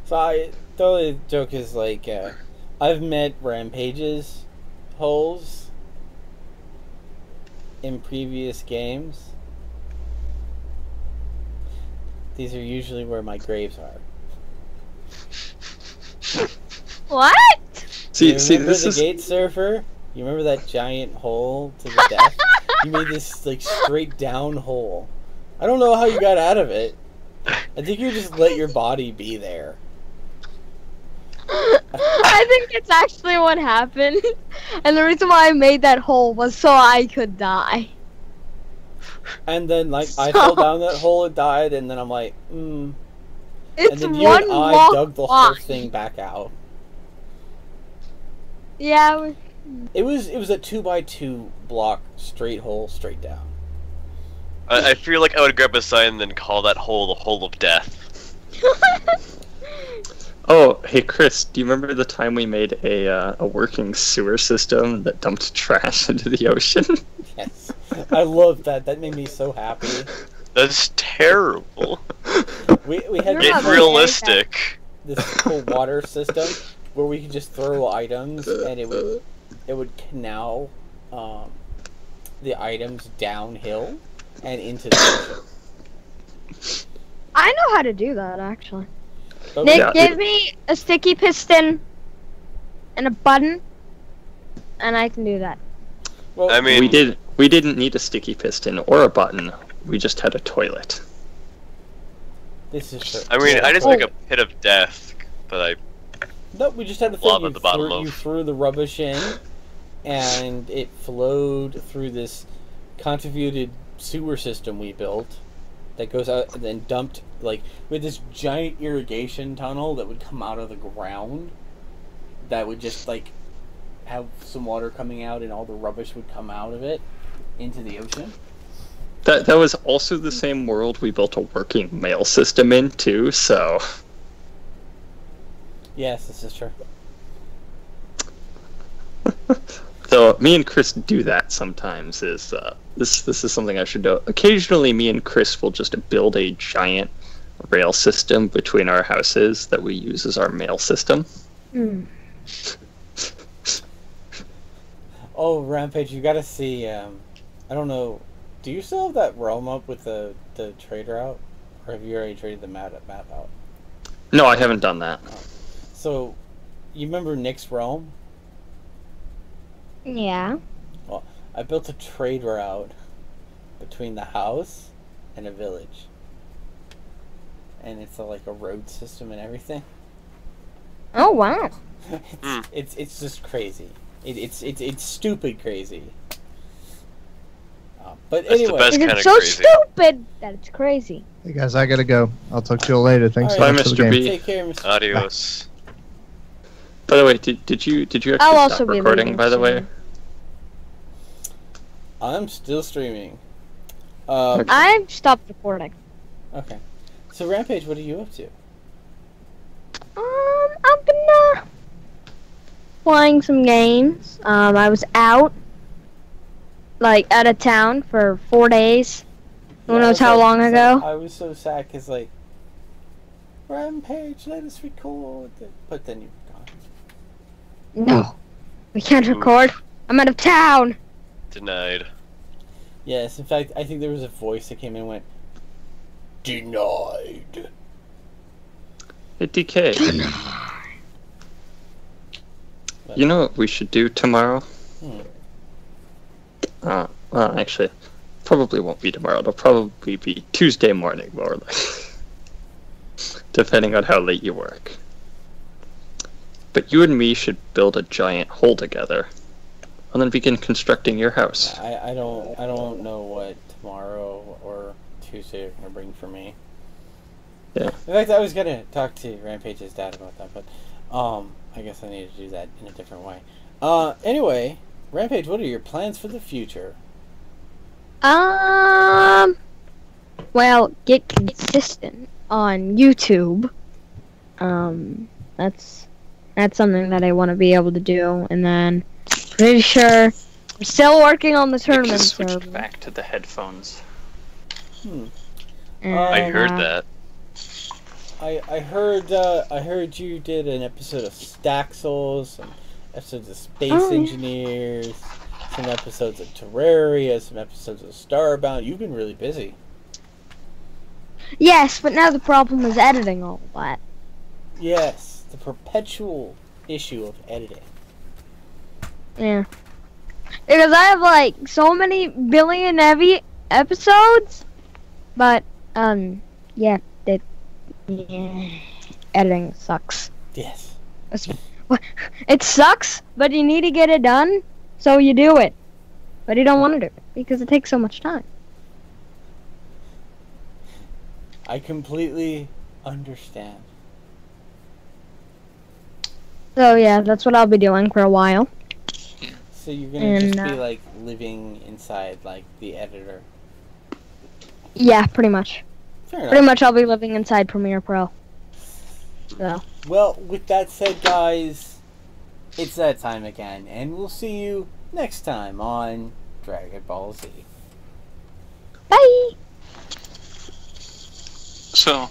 So the joke is like, I've met Rampage's holes in previous games. These are usually where my graves are. What? You See, remember this the is gate surfer? You remember that giant hole to the death? You made this like straight down hole. I don't know how you got out of it. I think you just let your body be there. I think it's actually what happened, and the reason why I made that hole was so I could die. And then like I fell down that hole and died, and then I'm like, And It's then you one and I walk dug the whole wide. thing back out. Yeah. It was a 2x2 block straight hole straight down. I feel like I would grab a sign and then call that hole the hole of death. Oh, hey Chris, do you remember the time we made a working sewer system that dumped trash into the ocean? Yes, I love that. That made me so happy. That's terrible. We had You're Get not this, realistic. this cool water system where we could just throw items and it would canal the items downhill and into the ocean. I know how to do that actually. But Nick, Yeah, give me a sticky piston and a button, and I can do that. well, I mean, we didn't need a sticky piston or a button. We just had a toilet. this is true. I mean, I just make a pit of death, but No, we just had the Lava thing. at the bottom of. You threw the rubbish in, and it flowed through this convoluted sewer system we built that goes out and then dumped, like, with this giant irrigation tunnel that would come out of the ground that would just, like, have some water coming out and all the rubbish would come out of it into the ocean. That was also the same world we built a working mail system in too. So Yes, this is true. so me and Chris do that sometimes. Is this is something I should know. Occasionally, me and Chris will just build a giant rail system between our houses that we use as our mail system. Mm. Oh, Rampage, you gotta see, I don't know, do you still have that realm up with the trader out? Or have you already traded the map out? No, I haven't done that. So, you remember Nick's realm? Yeah. Well, I built a trade route between the house and a village. And it's like a road system and everything. Oh wow. It's just crazy. It's stupid crazy. But That's the anyway, best kind It's of so crazy. stupid that it's crazy. Hey guys, I gotta go. I'll talk to you all later. Thanks All so right. much Bye, for the Mr. game. B. take care, Mr. Adios. By the way, did you actually I'll also stop be recording? leaving By the way, soon. I'm still streaming. I've stopped recording. Okay. So Rampage, what are you up to? I've been playing some games. I was out, like out of town for 4 days. Who knows how long ago? I was so sad because like, Rampage, let us record. But then you're gone. No, we can't record. I'm out of town. Denied. Yes, in fact, I think there was a voice that came in and went, denied. hey DK. You know what we should do tomorrow? Well, actually, probably won't be tomorrow. It'll probably be Tuesday morning, more or less. Depending on how late you work. But you and me should build a giant hole together, and then begin constructing your house. I don't know what tomorrow or Tuesday are gonna bring for me. Yeah. In fact, I was gonna talk to Rampage's dad about that, but I guess I need to do that in a different way. Anyway, Rampage, what are your plans for the future? Well, get consistent on YouTube. That's something that I want to be able to do, and then pretty sure I'm still working on the tournament server. back to the headphones. And, I heard that. I heard you did an episode of Staxels, some episodes of Space Oh, yeah. Engineers, some episodes of Terraria, some episodes of Starbound. You've been really busy. Yes, but now the problem is editing all that. Yes, the perpetual issue of editing. Yeah. Because I have like so many billion heavy episodes, but yeah, editing sucks. Yes. It sucks, but you need to get it done, so you do it. But you don't want to do it because it takes so much time. I completely understand. So yeah, that's what I'll be doing for a while. So you're gonna And, just be like living inside like the editor. Yeah, pretty much. Fair enough. Pretty much I'll be living inside Premiere Pro. So. Well, with that said, guys, it's that time again, and we'll see you next time on Dragon Ball Z. Bye! So,